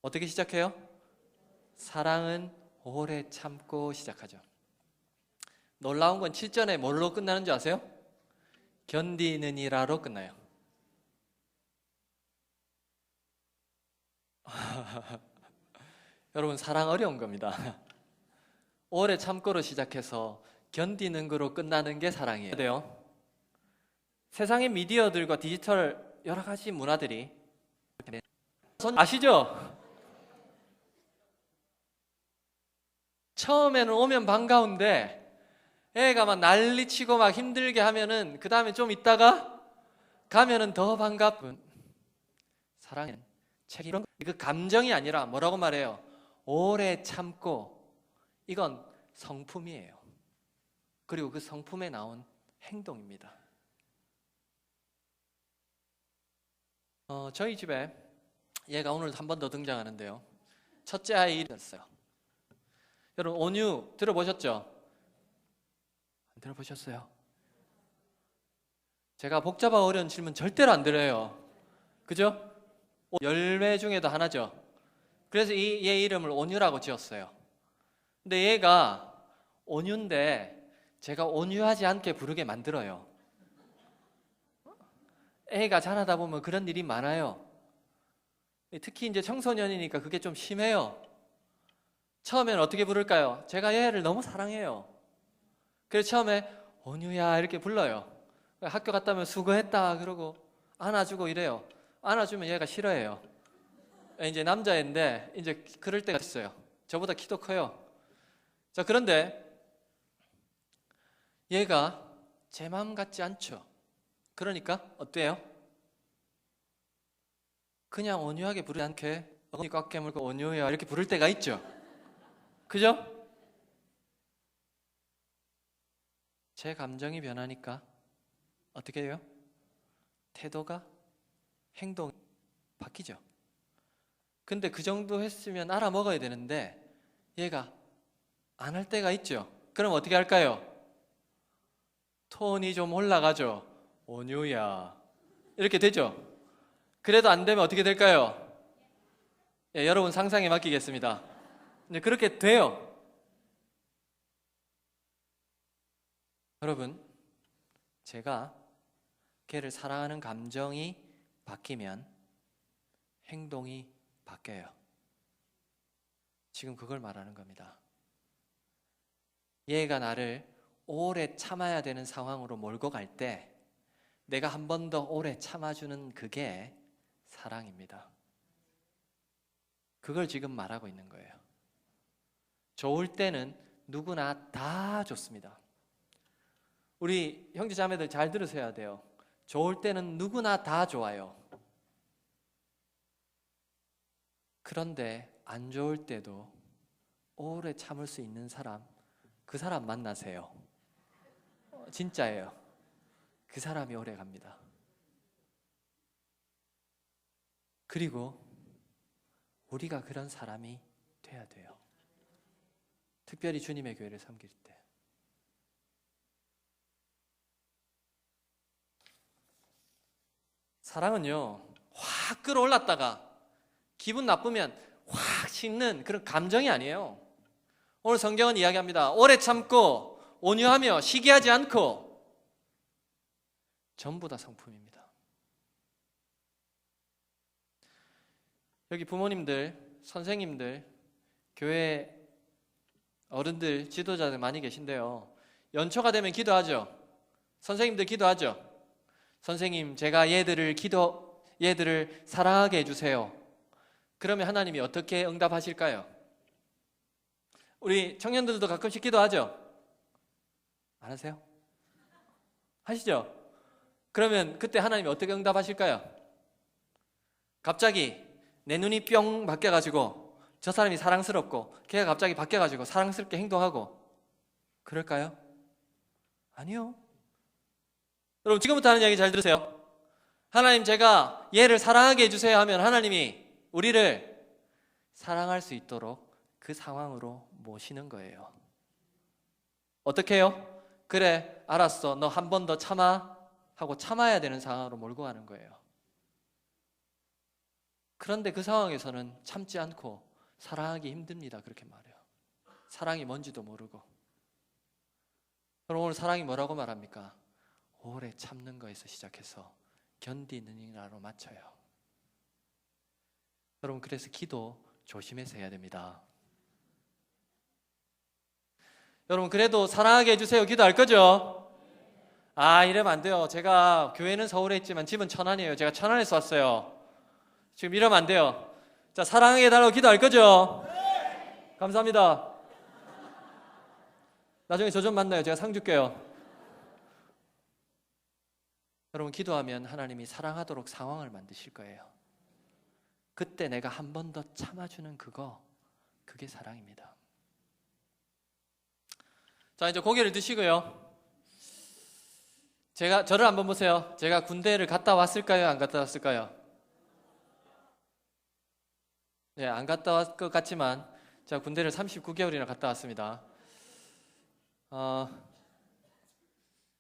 H: 어떻게 시작해요? 사랑은 오래 참고 시작하죠. 놀라운 건 7절에 뭘로 끝나는 줄 아세요? 견디느니라로 끝나요. 여러분, 사랑 어려운 겁니다. 오래 참고로 시작해서 견디는 거로 끝나는 게 사랑이에요. 돼요. 세상의 미디어들과 디지털 여러 가지 문화들이 아시죠? 처음에는 오면 반가운데 애가 막 난리치고 막 힘들게 하면은 그 다음에 좀 있다가 가면은 더 반갑은 사랑은 책임, 그 감정이 아니라 뭐라고 말해요? 오래 참고, 이건 성품이에요. 그리고 그 성품에 나온 행동입니다. 저희 집에 얘가 오늘 한 번 더 등장하는데요. 첫째 아이 이름이었어요. 여러분, 온유 들어보셨죠? 안 들어보셨어요? 제가 복잡하고 어려운 질문 절대로 안 드려요. 그죠? 열매 중에도 하나죠. 그래서 얘 이름을 온유라고 지었어요. 근데 얘가 온유인데 제가 온유하지 않게 부르게 만들어요. 애가 자라다 보면 그런 일이 많아요. 특히 이제 청소년이니까 그게 좀 심해요. 처음에는 어떻게 부를까요? 제가 얘를 너무 사랑해요. 그래서 처음에 온유야 이렇게 불러요. 학교 갔다 오면 수고했다 그러고 안아주고 이래요. 안아주면 얘가 싫어해요. 이제 남자인데 이제 그럴 때가 있어요. 저보다 키도 커요. 자, 그런데 얘가 제 마음 같지 않죠. 그러니까 어때요? 그냥 온유하게 부르지 않게 어금니 꽉 깨물고 온유야 이렇게 부를 때가 있죠. 그죠? 제 감정이 변하니까 어떻게 해요? 태도가, 행동이 바뀌죠. 근데 그 정도 했으면 알아먹어야 되는데 얘가 안 할 때가 있죠. 그럼 어떻게 할까요? 톤이 좀 올라가죠. 온유야 이렇게 되죠. 그래도 안 되면 어떻게 될까요? 예, 여러분 상상에 맡기겠습니다. 근데 그렇게 돼요. 여러분, 제가 걔를 사랑하는 감정이 바뀌면 행동이 바뀌어요. 지금 그걸 말하는 겁니다. 얘가 나를 오래 참아야 되는 상황으로 몰고 갈 때 내가 한 번 더 오래 참아주는 그게 사랑입니다. 그걸 지금 말하고 있는 거예요. 좋을 때는 누구나 다 좋습니다. 우리 형제 자매들 잘 들으셔야 돼요. 좋을 때는 누구나 다 좋아요. 그런데 안 좋을 때도 오래 참을 수 있는 사람, 그 사람 만나세요. 진짜예요. 그 사람이 오래 갑니다. 그리고 우리가 그런 사람이 돼야 돼요. 특별히 주님의 교회를 섬길 때. 사랑은요, 확 끌어올랐다가 기분 나쁘면 확 식는 그런 감정이 아니에요. 오늘 성경은 이야기합니다. 오래 참고 온유하며 시기하지 않고, 전부 다 성품입니다. 여기 부모님들, 선생님들, 교회 어른들, 지도자들 많이 계신데요. 연초가 되면 기도하죠. 선생님들 기도하죠. 선생님, 제가 얘들을 사랑하게 해주세요. 그러면 하나님이 어떻게 응답하실까요? 우리 청년들도 가끔씩 기도하죠? 안 하세요? 하시죠? 그러면 그때 하나님이 어떻게 응답하실까요? 갑자기 내 눈이 뿅 바뀌어가지고 저 사람이 사랑스럽고 걔가 갑자기 바뀌어가지고 사랑스럽게 행동하고 그럴까요? 아니요. 여러분, 지금부터 하는 이야기 잘 들으세요. 하나님, 제가 얘를 사랑하게 해주세요 하면 하나님이 우리를 사랑할 수 있도록 그 상황으로 모시는 거예요. 어떻게 해요? 그래, 알았어, 너 한 번 더 참아 하고 참아야 되는 상황으로 몰고 가는 거예요. 그런데 그 상황에서는 참지 않고 사랑하기 힘듭니다. 그렇게 말해요. 사랑이 뭔지도 모르고. 그럼 오늘 사랑이 뭐라고 말합니까? 오래 참는 거에서 시작해서 견디는이라로 맞춰요. 여러분, 그래서 기도 조심해서 해야 됩니다. 여러분, 그래도 사랑하게 해주세요. 기도할 거죠? 이러면 안 돼요. 제가 교회는 서울에 있지만 집은 천안이에요. 제가 천안에서 왔어요. 지금 이러면 안 돼요. 자, 사랑하게 해달라고 기도할 거죠? 감사합니다. 나중에 저 좀 만나요. 제가 상 줄게요. 여러분, 기도하면 하나님이 사랑하도록 상황을 만드실 거예요. 그때 내가 한 번 더 참아주는 그게 사랑입니다. 자, 이제 고개를 드시고요. 저를 한번 보세요. 제가 군대를 갔다 왔을까요? 안 갔다 왔을까요? 네, 안 갔다 왔을 것 같지만 제가 군대를 39개월이나 갔다 왔습니다.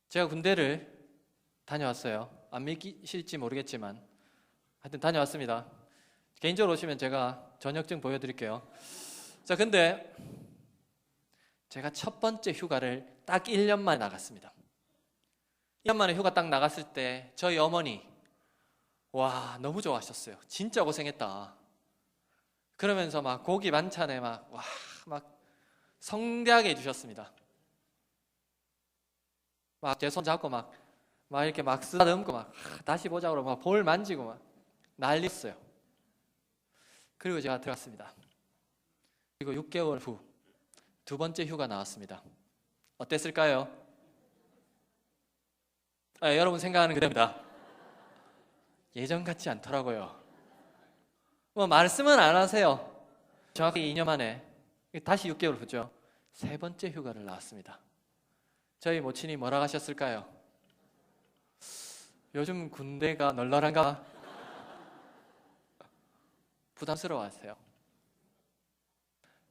H: 제가 군대를 다녀왔어요. 안 믿기실지 모르겠지만 하여튼 다녀왔습니다. 개인적으로 오시면 제가 전역증 보여드릴게요. 자, 근데 제가 첫 번째 휴가를 딱 1년 만에 나갔습니다. 1년 만에 휴가 딱 나갔을 때 저희 어머니 와, 너무 좋아하셨어요. 진짜 고생했다. 그러면서 막 고기 반찬에 막 성대하게 해주셨습니다. 막 제 손 잡고 막 이렇게 막 쓰다듬고 막 다시 보자고 막 볼 만지고 막 난리였어요. 그리고 제가 들어갔습니다. 그리고 6개월 후 두 번째 휴가 나왔습니다. 어땠을까요? 여러분 생각하는 그대로입니다. 예전 같지 않더라고요. 뭐 말씀은 안 하세요. 정확히 2년 만에 다시 6개월 후죠. 세 번째 휴가를 나왔습니다. 저희 모친이 뭐라 하셨을까요? 요즘 군대가 널널한가? 부담스러워하세요.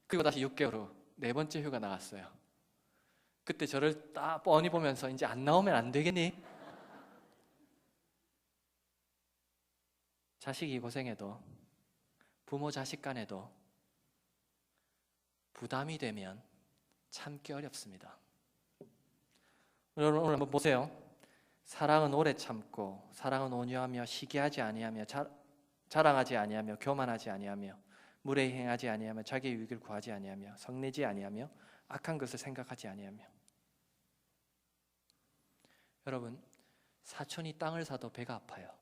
H: 그리고 다시 6개월 후 네 번째 휴가 나갔어요. 그때 저를 딱 뻔히 보면서 이제 안 나오면 안 되겠니? 자식이 고생해도 부모 자식 간에도 부담이 되면 참기 어렵습니다. 오늘 한번 보세요. 사랑은 오래 참고 사랑은 온유하며 시기하지 아니하며 자랑하지 아니하며 교만하지 아니하며 무례히 행하지 아니하며 자기의 유익을 구하지 아니하며 성내지 아니하며 악한 것을 생각하지 아니하며. 여러분, 사촌이 땅을 사도 배가 아파요.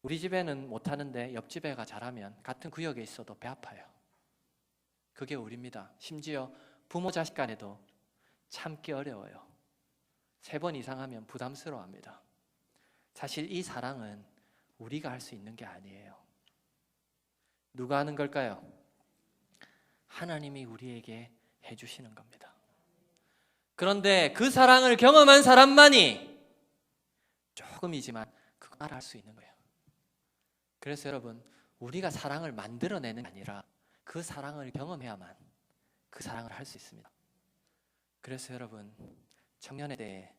H: 우리 집에는 못하는데 옆집 애가 잘하면 같은 구역에 있어도 배 아파요. 그게 우리입니다. 심지어 부모 자식 간에도 참기 어려워요. 3번 이상 하면 부담스러워합니다. 사실 이 사랑은 우리가 할 수 있는 게 아니에요. 누가 하는 걸까요? 하나님이 우리에게 해주시는 겁니다. 그런데 그 사랑을 경험한 사람만이 조금이지만 그걸 할 수 있는 거예요. 그래서 여러분, 우리가 사랑을 만들어내는 게 아니라 그 사랑을 경험해야만 그 사랑을 할 수 있습니다. 그래서 여러분, 청년에 대해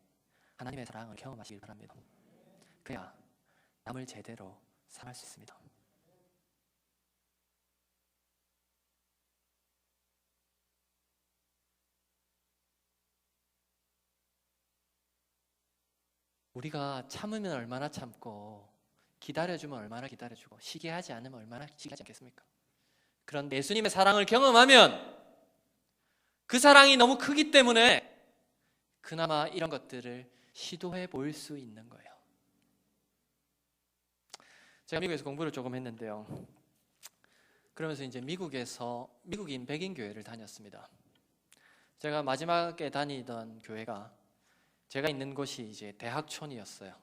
H: 하나님의 사랑을 경험하시길 바랍니다. 그래야 남을 제대로 사랑할 수 있습니다. 우리가 참으면 얼마나 참고 기다려주면 얼마나 기다려주고 시기하지 않으면 얼마나 시기하지 않겠습니까? 그런데 예수님의 사랑을 경험하면 그 사랑이 너무 크기 때문에 그나마 이런 것들을 시도해 볼 수 있는 거예요. 제가 미국에서 공부를 조금 했는데요. 그러면서 이제 미국인 백인 교회를 다녔습니다. 제가 마지막에 다니던 교회가 제가 있는 곳이 이제 대학촌이었어요.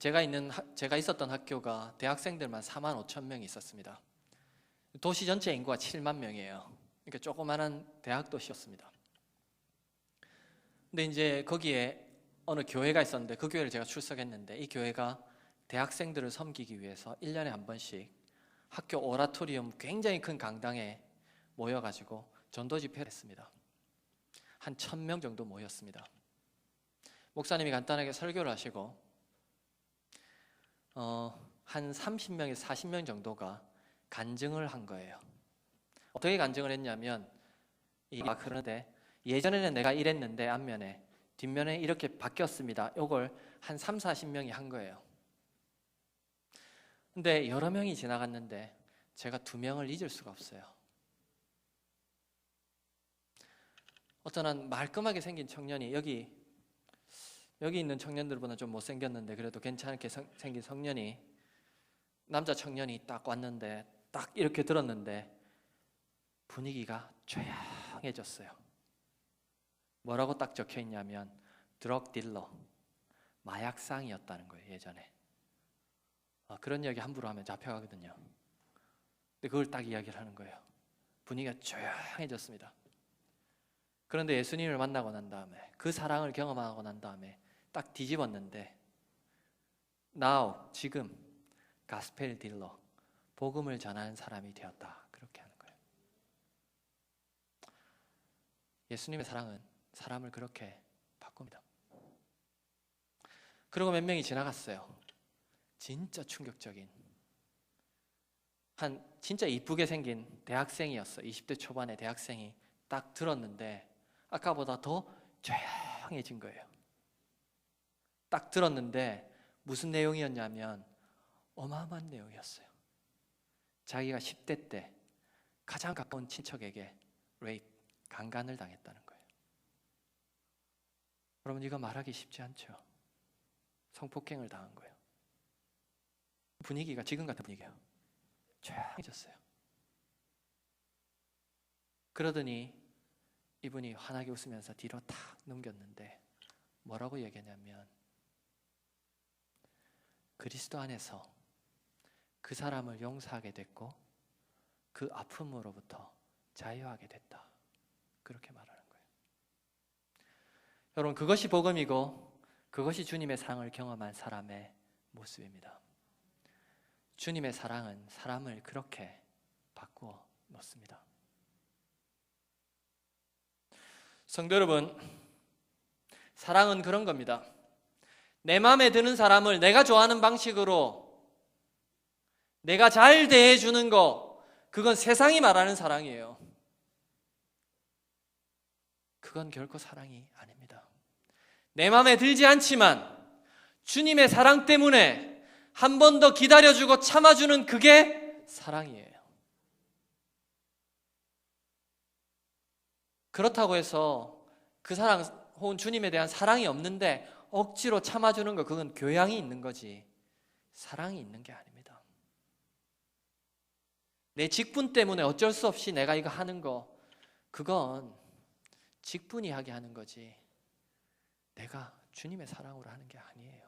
H: 제가 있었던 학교가 대학생들만 45,000명이 있었습니다. 도시 전체 인구가 7만 명이에요. 그러니까 조그마한 대학 도시였습니다. 근데 이제 거기에 어느 교회가 있었는데 그 교회를 제가 출석했는데 이 교회가 대학생들을 섬기기 위해서 1년에 한 번씩 학교 오라토리움 굉장히 큰 강당에 모여가지고 전도 집회를 했습니다. 한 1,000명 정도 모였습니다. 목사님이 간단하게 설교를 하시고 한 30명에서 40명 정도가 간증을 한 거예요. 어떻게 간증을 했냐면 그런데 예전에는 내가 이랬는데 앞면에 뒷면에 이렇게 바뀌었습니다. 이걸 한 3, 40명이 한 거예요. 근데 여러 명이 지나갔는데 제가 2명을 잊을 수가 없어요. 어떤 한 말끔하게 생긴 청년이 여기 있는 청년들보다 좀 못생겼는데 그래도 괜찮게 생긴 청년이, 남자 청년이 딱 왔는데 딱 이렇게 들었는데 분위기가 조용해졌어요. 뭐라고 딱 적혀 있냐면 드럭 딜러, 마약상이었다는 거예요. 예전에 그런 이야기 함부로 하면 잡혀가거든요. 근데 그걸 딱 이야기를 하는 거예요. 분위기가 조용해졌습니다. 그런데 예수님을 만나고 난 다음에, 그 사랑을 경험하고 난 다음에 딱 뒤집었는데 now, 지금 가스펠 딜러, 복음을 전하는 사람이 되었다. 그렇게 하는 거예요. 예수님의 사랑은 사람을 그렇게 바꿉니다. 그리고 몇 명이 지나갔어요. 진짜 충격적인, 진짜 이쁘게 생긴 대학생이었어. 20대 초반의 대학생이 딱 들었는데 아까보다 더 조용해진 거예요. 딱 들었는데 무슨 내용이었냐면 어마어마한 내용이었어요. 자기가 10대 때 가장 가까운 친척에게 강간을 당했다는 거예요. 여러분, 이거 말하기 쉽지 않죠. 성폭행을 당한 거예요. 분위기가 지금 같은 분위기예요. 조용해졌어요. 그러더니 이분이 환하게 웃으면서 뒤로 탁 넘겼는데 뭐라고 얘기하냐면 그리스도 안에서 그 사람을 용서하게 됐고 그 아픔으로부터 자유하게 됐다. 그렇게 말하는 거예요. 여러분, 그것이 복음이고 그것이 주님의 사랑을 경험한 사람의 모습입니다. 주님의 사랑은 사람을 그렇게 바꾸어 놓습니다. 성도 여러분, 사랑은 그런 겁니다. 내 마음에 드는 사람을 내가 좋아하는 방식으로 내가 잘 대해주는 거, 그건 세상이 말하는 사랑이에요. 그건 결코 사랑이 아닙니다. 내 마음에 들지 않지만 주님의 사랑 때문에 한 번 더 기다려주고 참아주는, 그게 사랑이에요. 그렇다고 해서 그 사랑 혹은 주님에 대한 사랑이 없는데 억지로 참아주는 거, 그건 교양이 있는 거지 사랑이 있는 게 아닙니다. 내 직분 때문에 어쩔 수 없이 내가 이거 하는 거, 그건 직분이 하게 하는 거지 내가 주님의 사랑으로 하는 게 아니에요.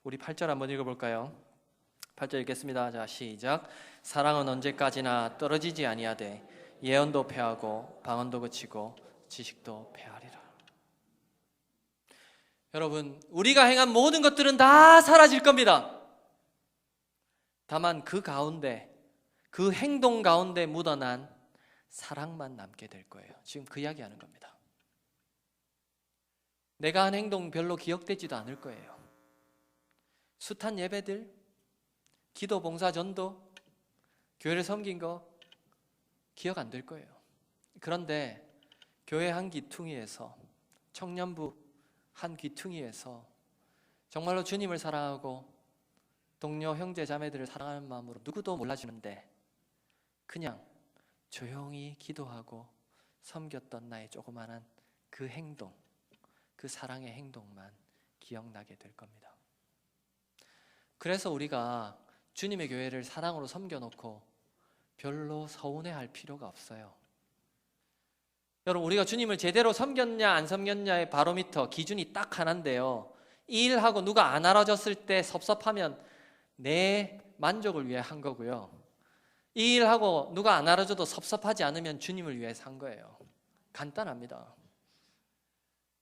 H: 우리 8절 한번 읽어볼까요? 8절 읽겠습니다. 자, 시작. 사랑은 언제까지나 떨어지지 아니하되 예언도 패하고 방언도 그치고 지식도 패하리라. 여러분, 우리가 행한 모든 것들은 다 사라질 겁니다. 다만 그 가운데, 그 행동 가운데 묻어난 사랑만 남게 될 거예요. 지금 그 이야기하는 겁니다. 내가 한 행동 별로 기억되지도 않을 거예요. 숱한 예배들, 기도, 봉사, 전도, 교회를 섬긴 거 기억 안 될 거예요. 그런데 교회 한 귀퉁이에서, 청년부 한 귀퉁이에서 정말로 주님을 사랑하고 동료 형제 자매들을 사랑하는 마음으로 누구도 몰라주는데 그냥 조용히 기도하고 섬겼던 나의 조그마한 그 행동, 그 사랑의 행동만 기억나게 될 겁니다. 그래서 우리가 주님의 교회를 사랑으로 섬겨놓고 별로 서운해할 필요가 없어요. 여러분, 우리가 주님을 제대로 섬겼냐 안 섬겼냐의 바로미터 기준이 딱 하나인데요, 이 일하고 누가 안 알아줬을 때 섭섭하면 내 만족을 위해 한 거고요, 이 일하고 누가 안 알아줘도 섭섭하지 않으면 주님을 위해서 한 거예요. 간단합니다.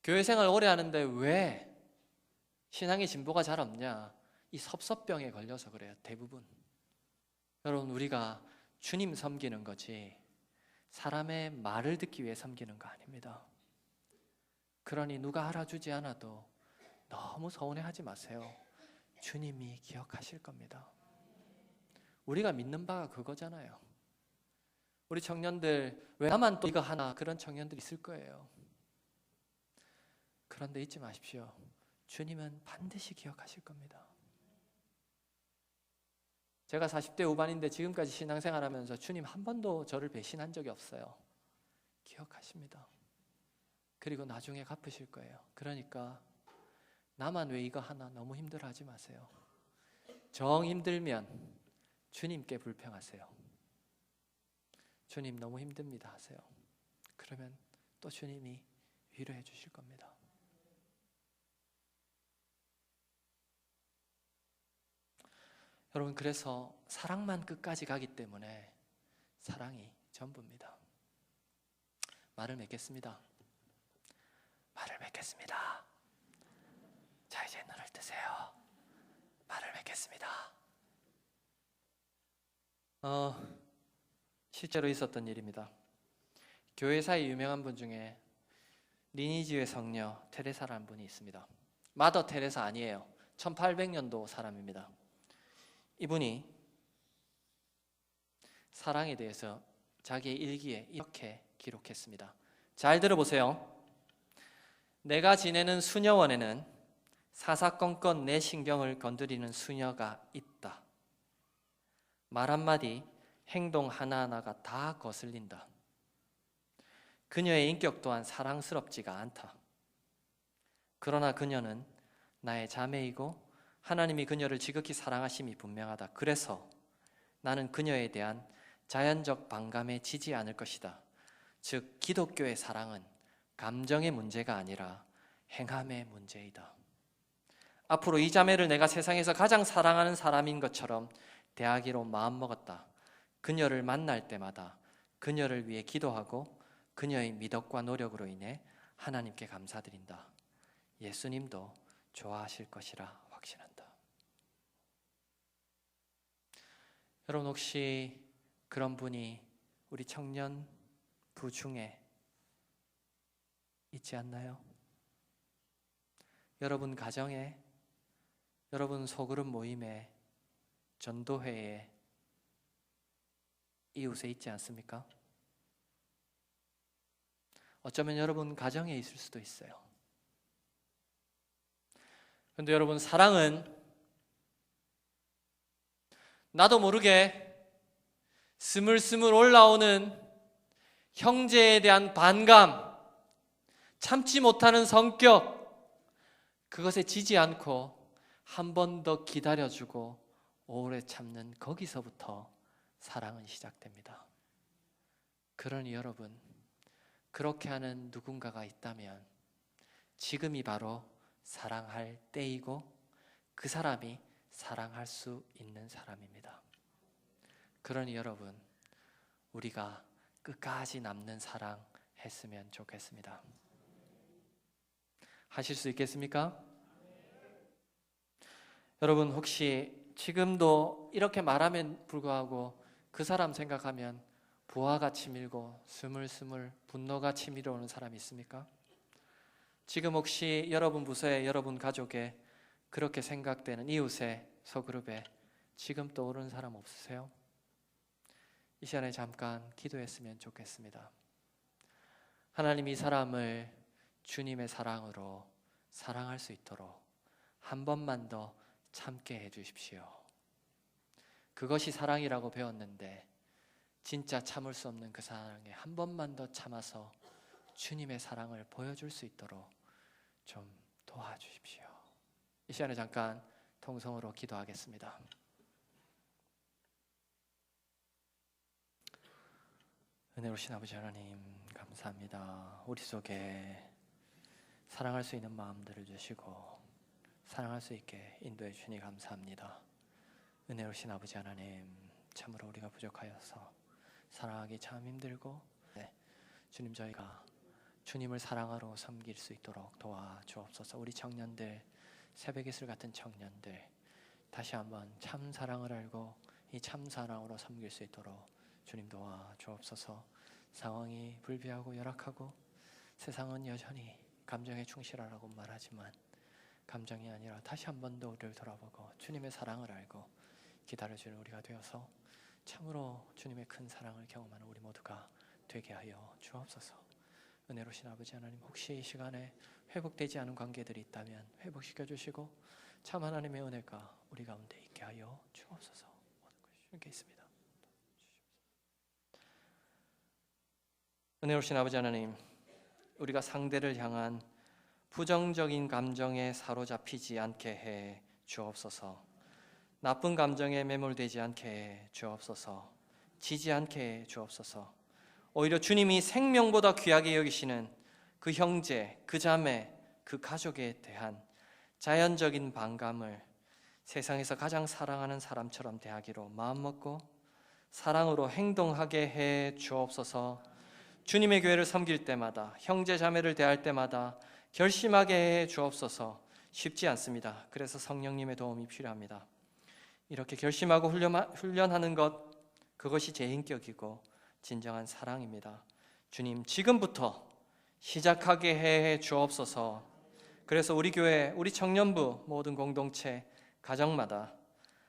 H: 교회 생활 오래 하는데 왜 신앙의 진보가 잘 없냐? 이 섭섭병에 걸려서 그래요. 대부분. 여러분, 우리가 주님 섬기는 거지 사람의 말을 듣기 위해 섬기는 거 아닙니다. 그러니 누가 알아주지 않아도 너무 서운해하지 마세요. 주님이 기억하실 겁니다. 우리가 믿는 바가 그거잖아요. 우리 청년들 왜 나만 또 이거 하나, 그런 청년들이 있을 거예요. 그런데 잊지 마십시오. 주님은 반드시 기억하실 겁니다. 제가 40대 후반인데 지금까지 신앙생활하면서 주님 한 번도 저를 배신한 적이 없어요. 기억하십니다. 그리고 나중에 갚으실 거예요. 그러니까 나만 왜 이거 하나 너무 힘들어하지 마세요. 정 힘들면 주님께 불평하세요. 주님 너무 힘듭니다 하세요. 그러면 또 주님이 위로해 주실 겁니다. 여러분, 그래서 사랑만 끝까지 가기 때문에 사랑이 전부입니다. 말을 맺겠습니다. 말을 맺겠습니다. 자, 이제 눈을 뜨세요. 말을 맺겠습니다. 실제로 있었던 일입니다. 교회사에 유명한 분 중에 리니지의 성녀 테레사라는 분이 있습니다. 마더 테레사 아니에요. 1800년도 사람입니다. 이분이 사랑에 대해서 자기의 일기에 이렇게 기록했습니다. 잘 들어보세요. 내가 지내는 수녀원에는 사사건건 내 신경을 건드리는 수녀가 있다. 말 한마디, 행동 하나하나가 다 거슬린다. 그녀의 인격 또한 사랑스럽지가 않다. 그러나 그녀는 나의 자매이고 하나님이 그녀를 지극히 사랑하심이 분명하다. 그래서 나는 그녀에 대한 자연적 반감에 지지 않을 것이다. 즉 기독교의 사랑은 감정의 문제가 아니라 행함의 문제이다. 앞으로 이 자매를 내가 세상에서 가장 사랑하는 사람인 것처럼 대하기로 마음먹었다. 그녀를 만날 때마다 그녀를 위해 기도하고 그녀의 미덕과 노력으로 인해 하나님께 감사드린다. 예수님도 좋아하실 것이라 확신한다. 여러분, 혹시 그런 분이 우리 청년부 중에 있지 않나요? 여러분 가정에, 여러분 소그룹 모임에, 전도회에, 이웃에 있지 않습니까? 어쩌면 여러분 가정에 있을 수도 있어요. 그런데 여러분, 사랑은 나도 모르게 스물스물 올라오는 형제에 대한 반감, 참지 못하는 성격, 그것에 지지 않고 한 번 더 기다려주고 오래 참는 거기서부터 사랑은 시작됩니다. 그러니 여러분, 그렇게 하는 누군가가 있다면 지금이 바로 사랑할 때이고 그 사람이 사랑할 수 있는 사람입니다. 그러니 여러분, 우리가 끝까지 남는 사랑 했으면 좋겠습니다. 하실 수 있겠습니까? 여러분, 혹시 지금도 이렇게 말하면 불구하고 그 사람 생각하면 부하가 치밀고 스물스물 분노가 치밀어 오는 사람이 있습니까? 지금 혹시 여러분 부서에, 여러분 가족에 그렇게 생각되는 이웃에, 소그룹에 지금 떠오르는 사람 없으세요? 이 시간에 잠깐 기도했으면 좋겠습니다. 하나님, 이 사람을 주님의 사랑으로 사랑할 수 있도록 한 번만 더 참게 해주십시오. 그것이 사랑이라고 배웠는데 진짜 참을 수 없는 그 사랑에 한 번만 더 참아서 주님의 사랑을 보여줄 수 있도록 좀 도와주십시오. 이 시간에 잠깐 통성으로 기도하겠습니다. 은혜로우신 아버지 하나님, 감사합니다. 우리 속에 사랑할 수 있는 마음들을 주시고 사랑할 수 있게 인도해 주시니 감사합니다. 은혜로우신 아버지 하나님, 참으로 우리가 부족하여서 사랑하기 참 힘들고, 주님, 저희가 주님을 사랑하러 섬길 수 있도록 도와주옵소서. 우리 청년들, 새벽 이슬 같은 청년들, 다시 한번 참 사랑을 알고 이 참 사랑으로 섬길 수 있도록 주님 도와주옵소서. 상황이 불비하고 열악하고 세상은 여전히 감정에 충실하라고 말하지만 감정이 아니라 다시 한 번 더 우리를 돌아보고 주님의 사랑을 알고 기다려주는 우리가 되어서 참으로 주님의 큰 사랑을 경험하는 우리 모두가 되게 하여 주옵소서. 은혜로우신 아버지 하나님, 혹시 이 시간에 회복되지 않은 관계들이 있다면 회복시켜 주시고 참 하나님의 은혜가 우리 가운데 있게 하여 주옵소서. 모든 것이 주님께 있습니다. 은혜로우신 아버지 하나님, 우리가 상대를 향한 부정적인 감정에 사로잡히지 않게 해 주옵소서. 나쁜 감정에 매몰되지 않게 해 주옵소서. 지지 않게 해 주옵소서. 오히려 주님이 생명보다 귀하게 여기시는 그 형제, 그 자매, 그 가족에 대한 자연적인 반감을 세상에서 가장 사랑하는 사람처럼 대하기로 마음먹고 사랑으로 행동하게 해 주옵소서. 주님의 교회를 섬길 때마다, 형제 자매를 대할 때마다 결심하게 해 주옵소서. 쉽지 않습니다. 그래서 성령님의 도움이 필요합니다. 이렇게 결심하고 훈련하는 것, 그것이 제 인격이고 진정한 사랑입니다. 주님, 지금부터 시작하게 해 주옵소서. 그래서 우리 교회, 우리 청년부, 모든 공동체, 가정마다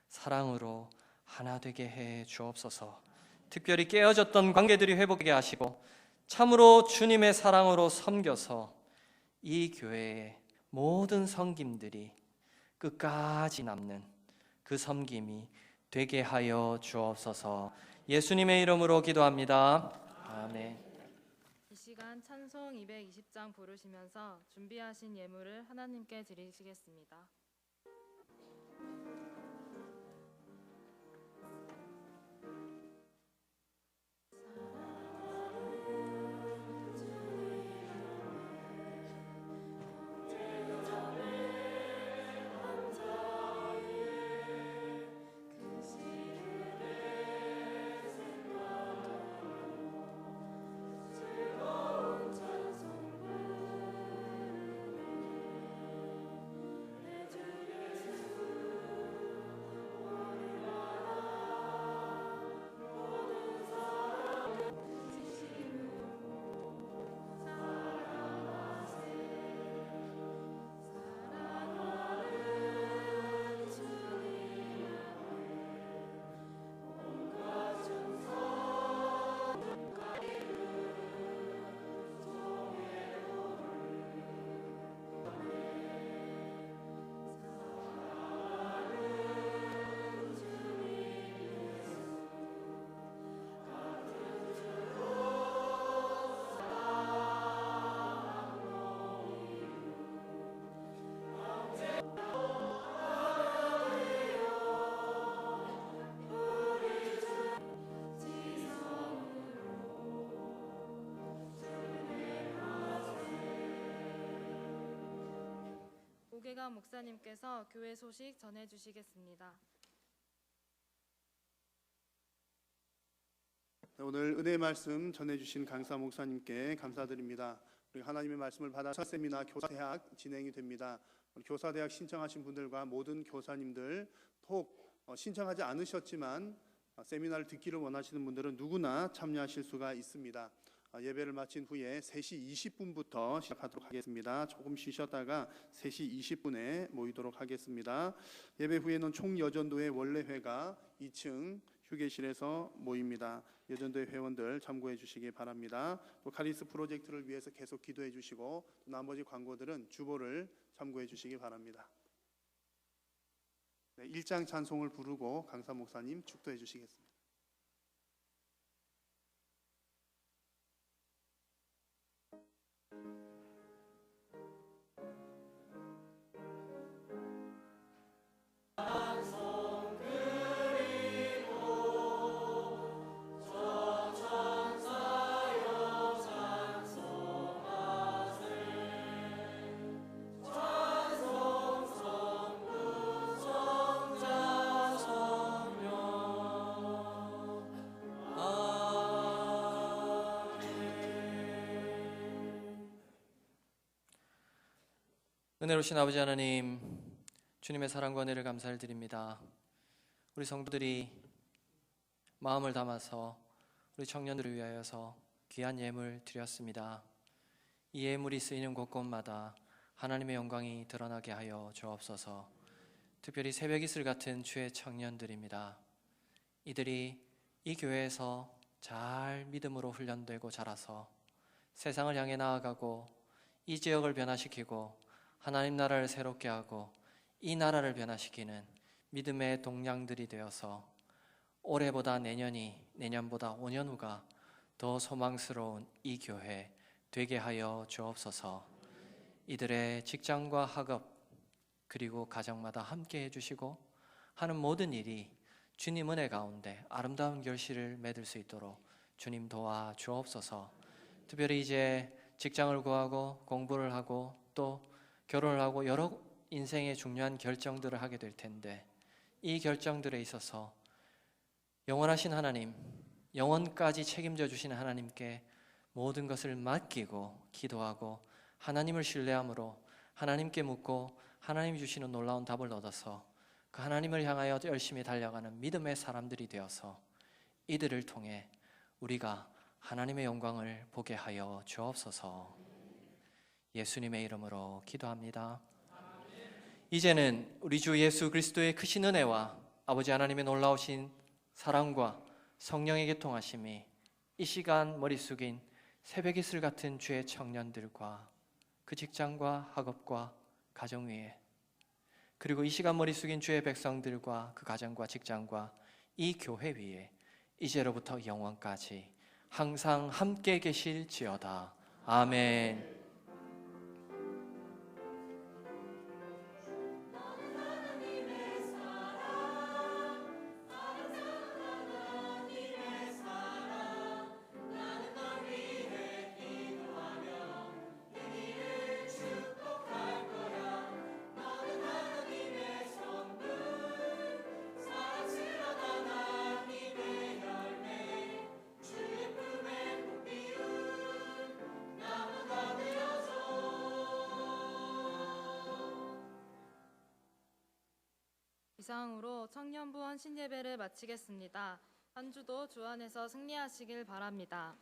H: 사랑으로 하나 되게 해 주옵소서. 특별히 깨어졌던 관계들이 회복되게 하시고 참으로 주님의 사랑으로 섬겨서 이 교회의 모든 섬김들이 끝까지 남는 그 섬김이 되게 하여 주옵소서. 예수님의 이름으로 기도합니다. 아멘.
D: 이 시간 찬송 220장 부르시면서 준비하신 예물을 하나님께 드리시겠습니다. 오계관 목사님께서 교회 소식 전해주시겠습니다.
G: 오늘 은혜의 말씀 전해주신 강사 목사님께 감사드립니다. 우리 하나님의 말씀을 받아 첫 세미나 교사대학 진행이 됩니다. 우리 교사대학 신청하신 분들과 모든 교사님들, 혹 신청하지 않으셨지만 세미나를 듣기를 원하시는 분들은 누구나 참여하실 수가 있습니다. 예배를 마친 후에 3시 20분부터 시작하도록 하겠습니다. 조금 쉬셨다가 3시 20분에 모이도록 하겠습니다. 예배 후에는 총여전도회 원래회가 2층 휴게실에서 모입니다. 여전도회 회원들 참고해 주시기 바랍니다. 또 카리스 프로젝트를 위해서 계속 기도해 주시고 나머지 광고들은 주보를 참고해 주시기 바랍니다. 네, 1장 찬송을 부르고 강사 목사님 축도해 주시겠습니다.
H: 은혜로우신 아버지 하나님, 주님의 사랑과 은혜를 감사를 드립니다. 우리 성도들이 마음을 담아서 우리 청년들을 위하여서 귀한 예물 드렸습니다. 이 예물이 쓰이는 곳곳마다 하나님의 영광이 드러나게 하여 주옵소서. 특별히 새벽 이슬 같은 주의 청년들입니다. 이들이 이 교회에서 잘 믿음으로 훈련되고 자라서 세상을 향해 나아가고 이 지역을 변화시키고 하나님 나라를 새롭게 하고 이 나라를 변화시키는 믿음의 동량들이 되어서 올해보다 내년이, 내년보다 5년 후가 더 소망스러운 이 교회 되게 하여 주옵소서. 이들의 직장과 학업 그리고 가정마다 함께 해주시고 하는 모든 일이 주님 은혜 가운데 아름다운 결실을 맺을 수 있도록 주님 도와 주옵소서. 특별히 이제 직장을 구하고 공부를 하고 또 결혼을 하고 여러 인생의 중요한 결정들을 하게 될 텐데 이 결정들에 있어서 영원하신 하나님, 영원까지 책임져 주시는 하나님께 모든 것을 맡기고 기도하고 하나님을 신뢰함으로 하나님께 묻고 하나님이 주시는 놀라운 답을 얻어서 그 하나님을 향하여 열심히 달려가는 믿음의 사람들이 되어서 이들을 통해 우리가 하나님의 영광을 보게 하여 주옵소서. 예수님의 이름으로 기도합니다. 이제는 우리 주 예수 그리스도의 크신 은혜와 아버지 하나님의 놀라우신 사랑과 성령의 교통하심이 이 시간 머리 숙인 새벽 이슬 같은 주의 청년들과 그 직장과 학업과 가정 위에 그리고 이 시간 머리 숙인 주의 백성들과 그 가정과 직장과 이 교회 위에 이제로부터 영원까지 항상 함께 계실지어다. 아멘.
D: 이상으로 청년부 헌신 예배를 마치겠습니다. 한 주도 주 안에서 승리하시길 바랍니다.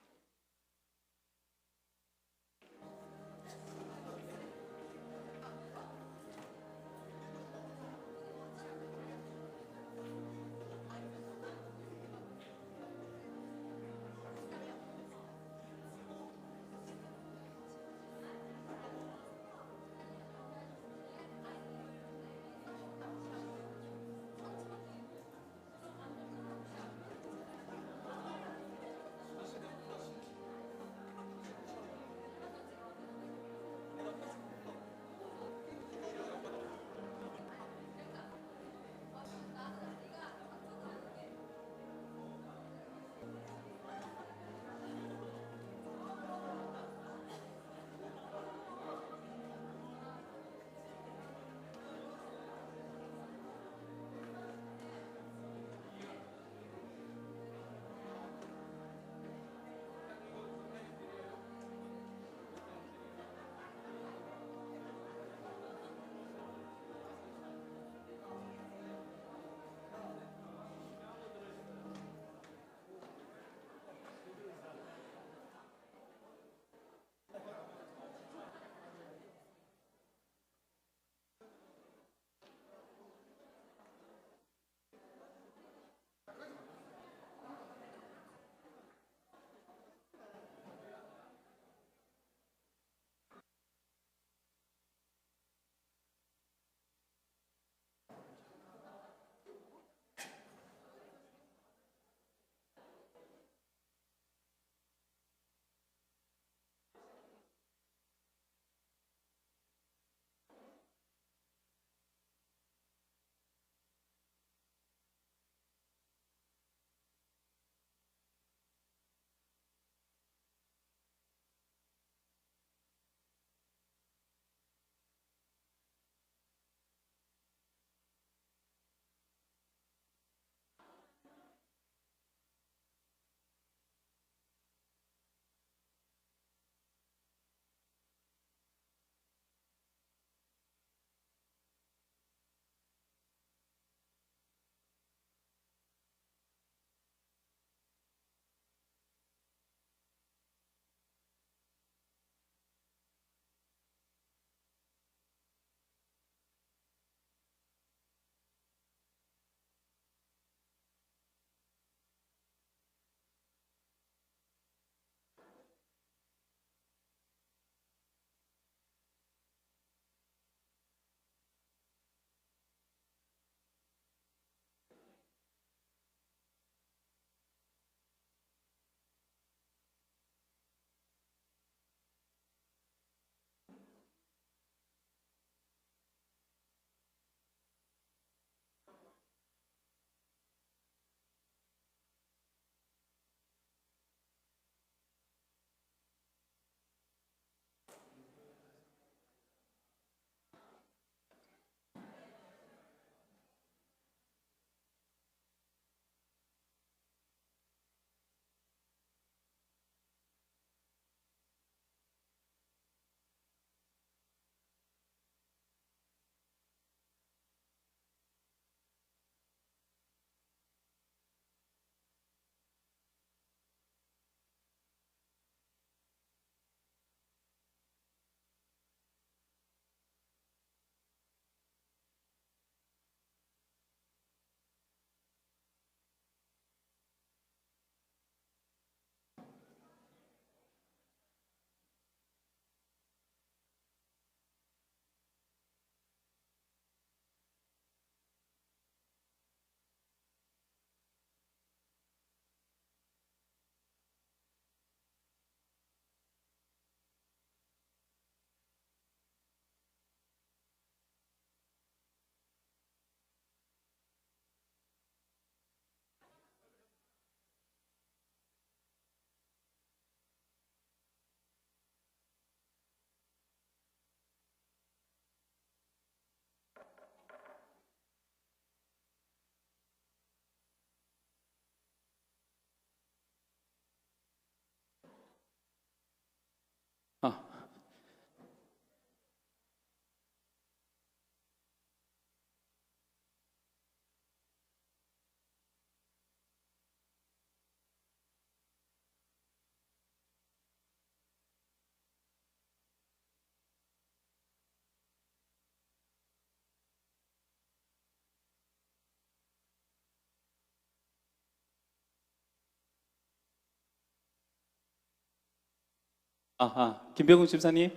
I: 김병훈 집사님,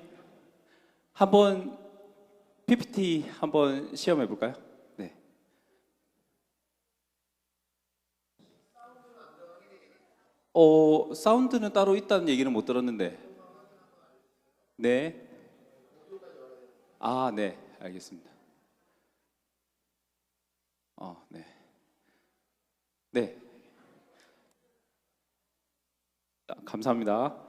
I: 한번 PPT 한번 시험해 볼까요? 네. 사운드는 따로 있다는 얘기는 못 들었는데. 네. 네, 알겠습니다. 네. 네. 감사합니다.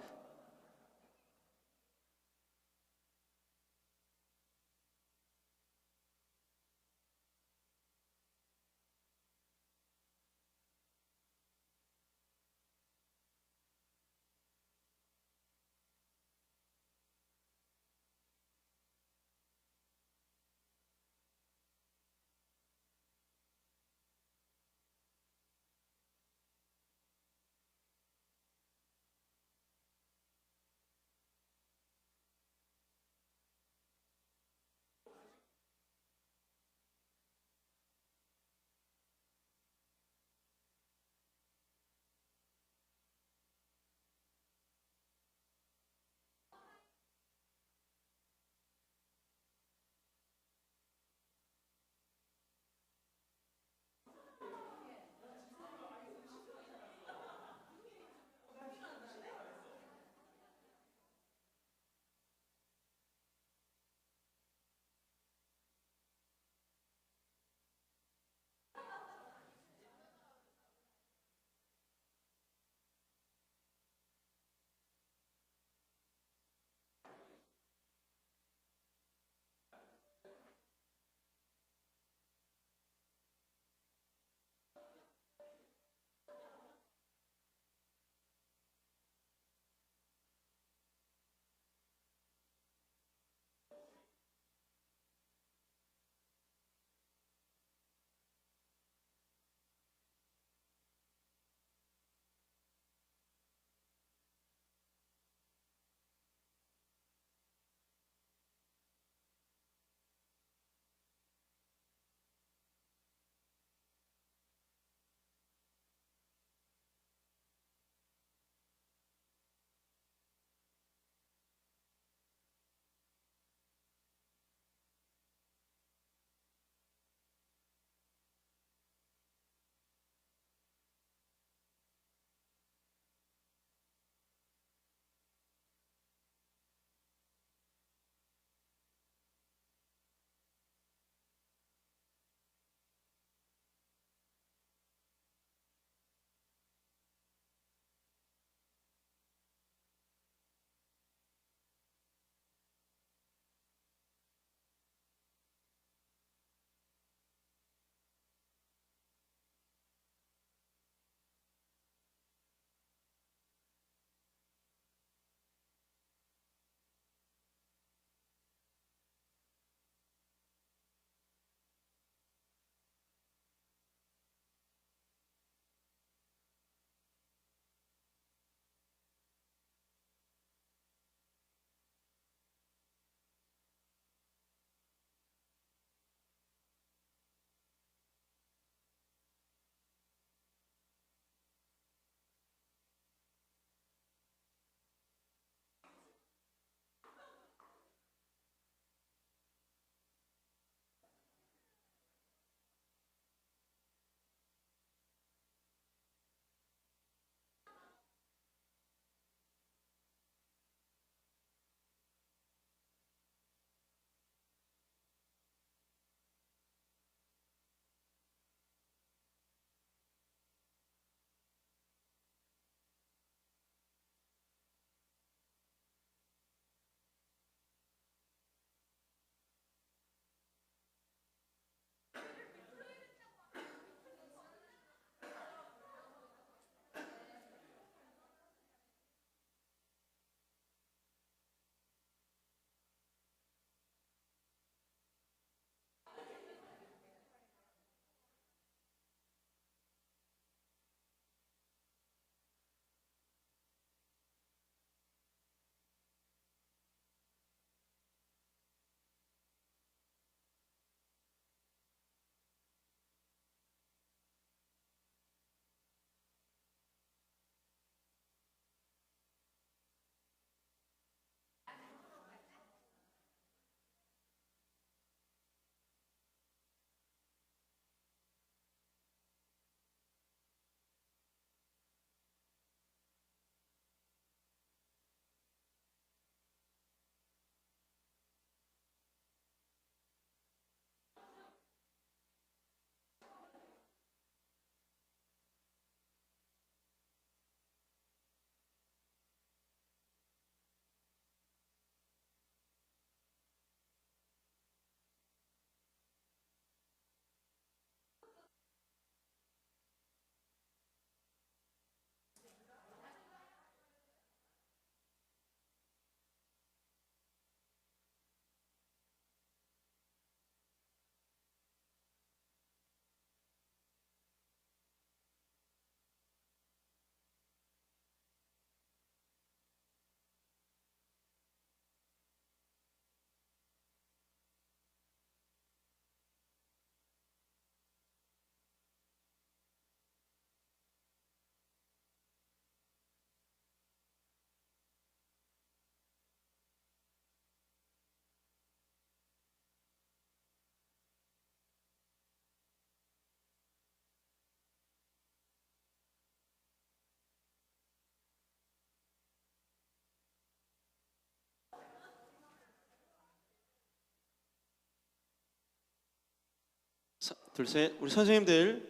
J: 둘, 셋. 우리 선생님들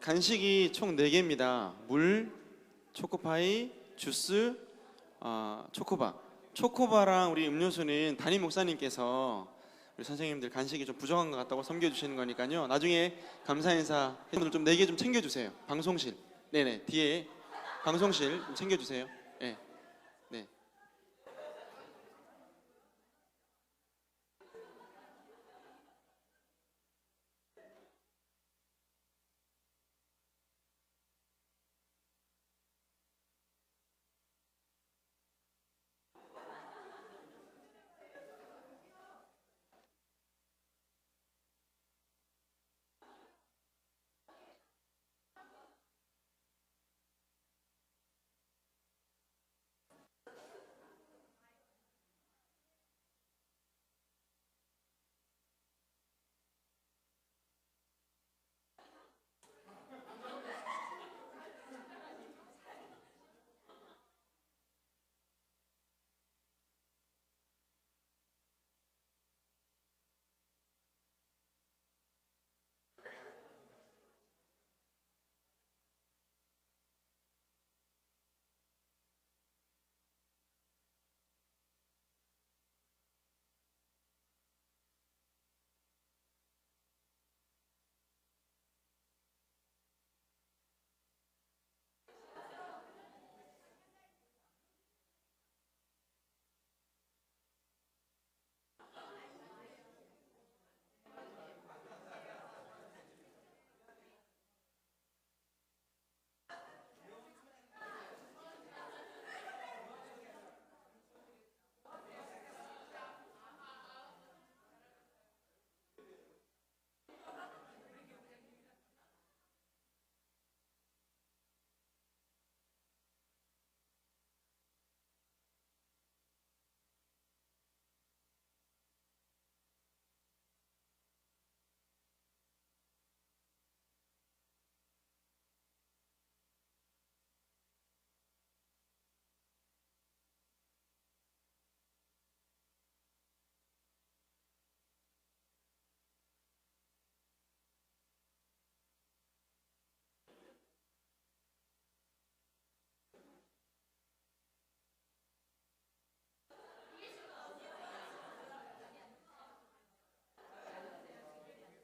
J: 간식이 총 4개입니다. 물, 초코파이, 주스, 초코바. 초코바랑 우리 음료수는 담임 목사님께서 우리 선생님들 간식이 좀 부족한 것 같다고 섬겨주시는 거니까요. 나중에 감사 인사 분들 좀 4개 좀 챙겨주세요. 방송실. 네네, 뒤에 방송실 좀 챙겨주세요.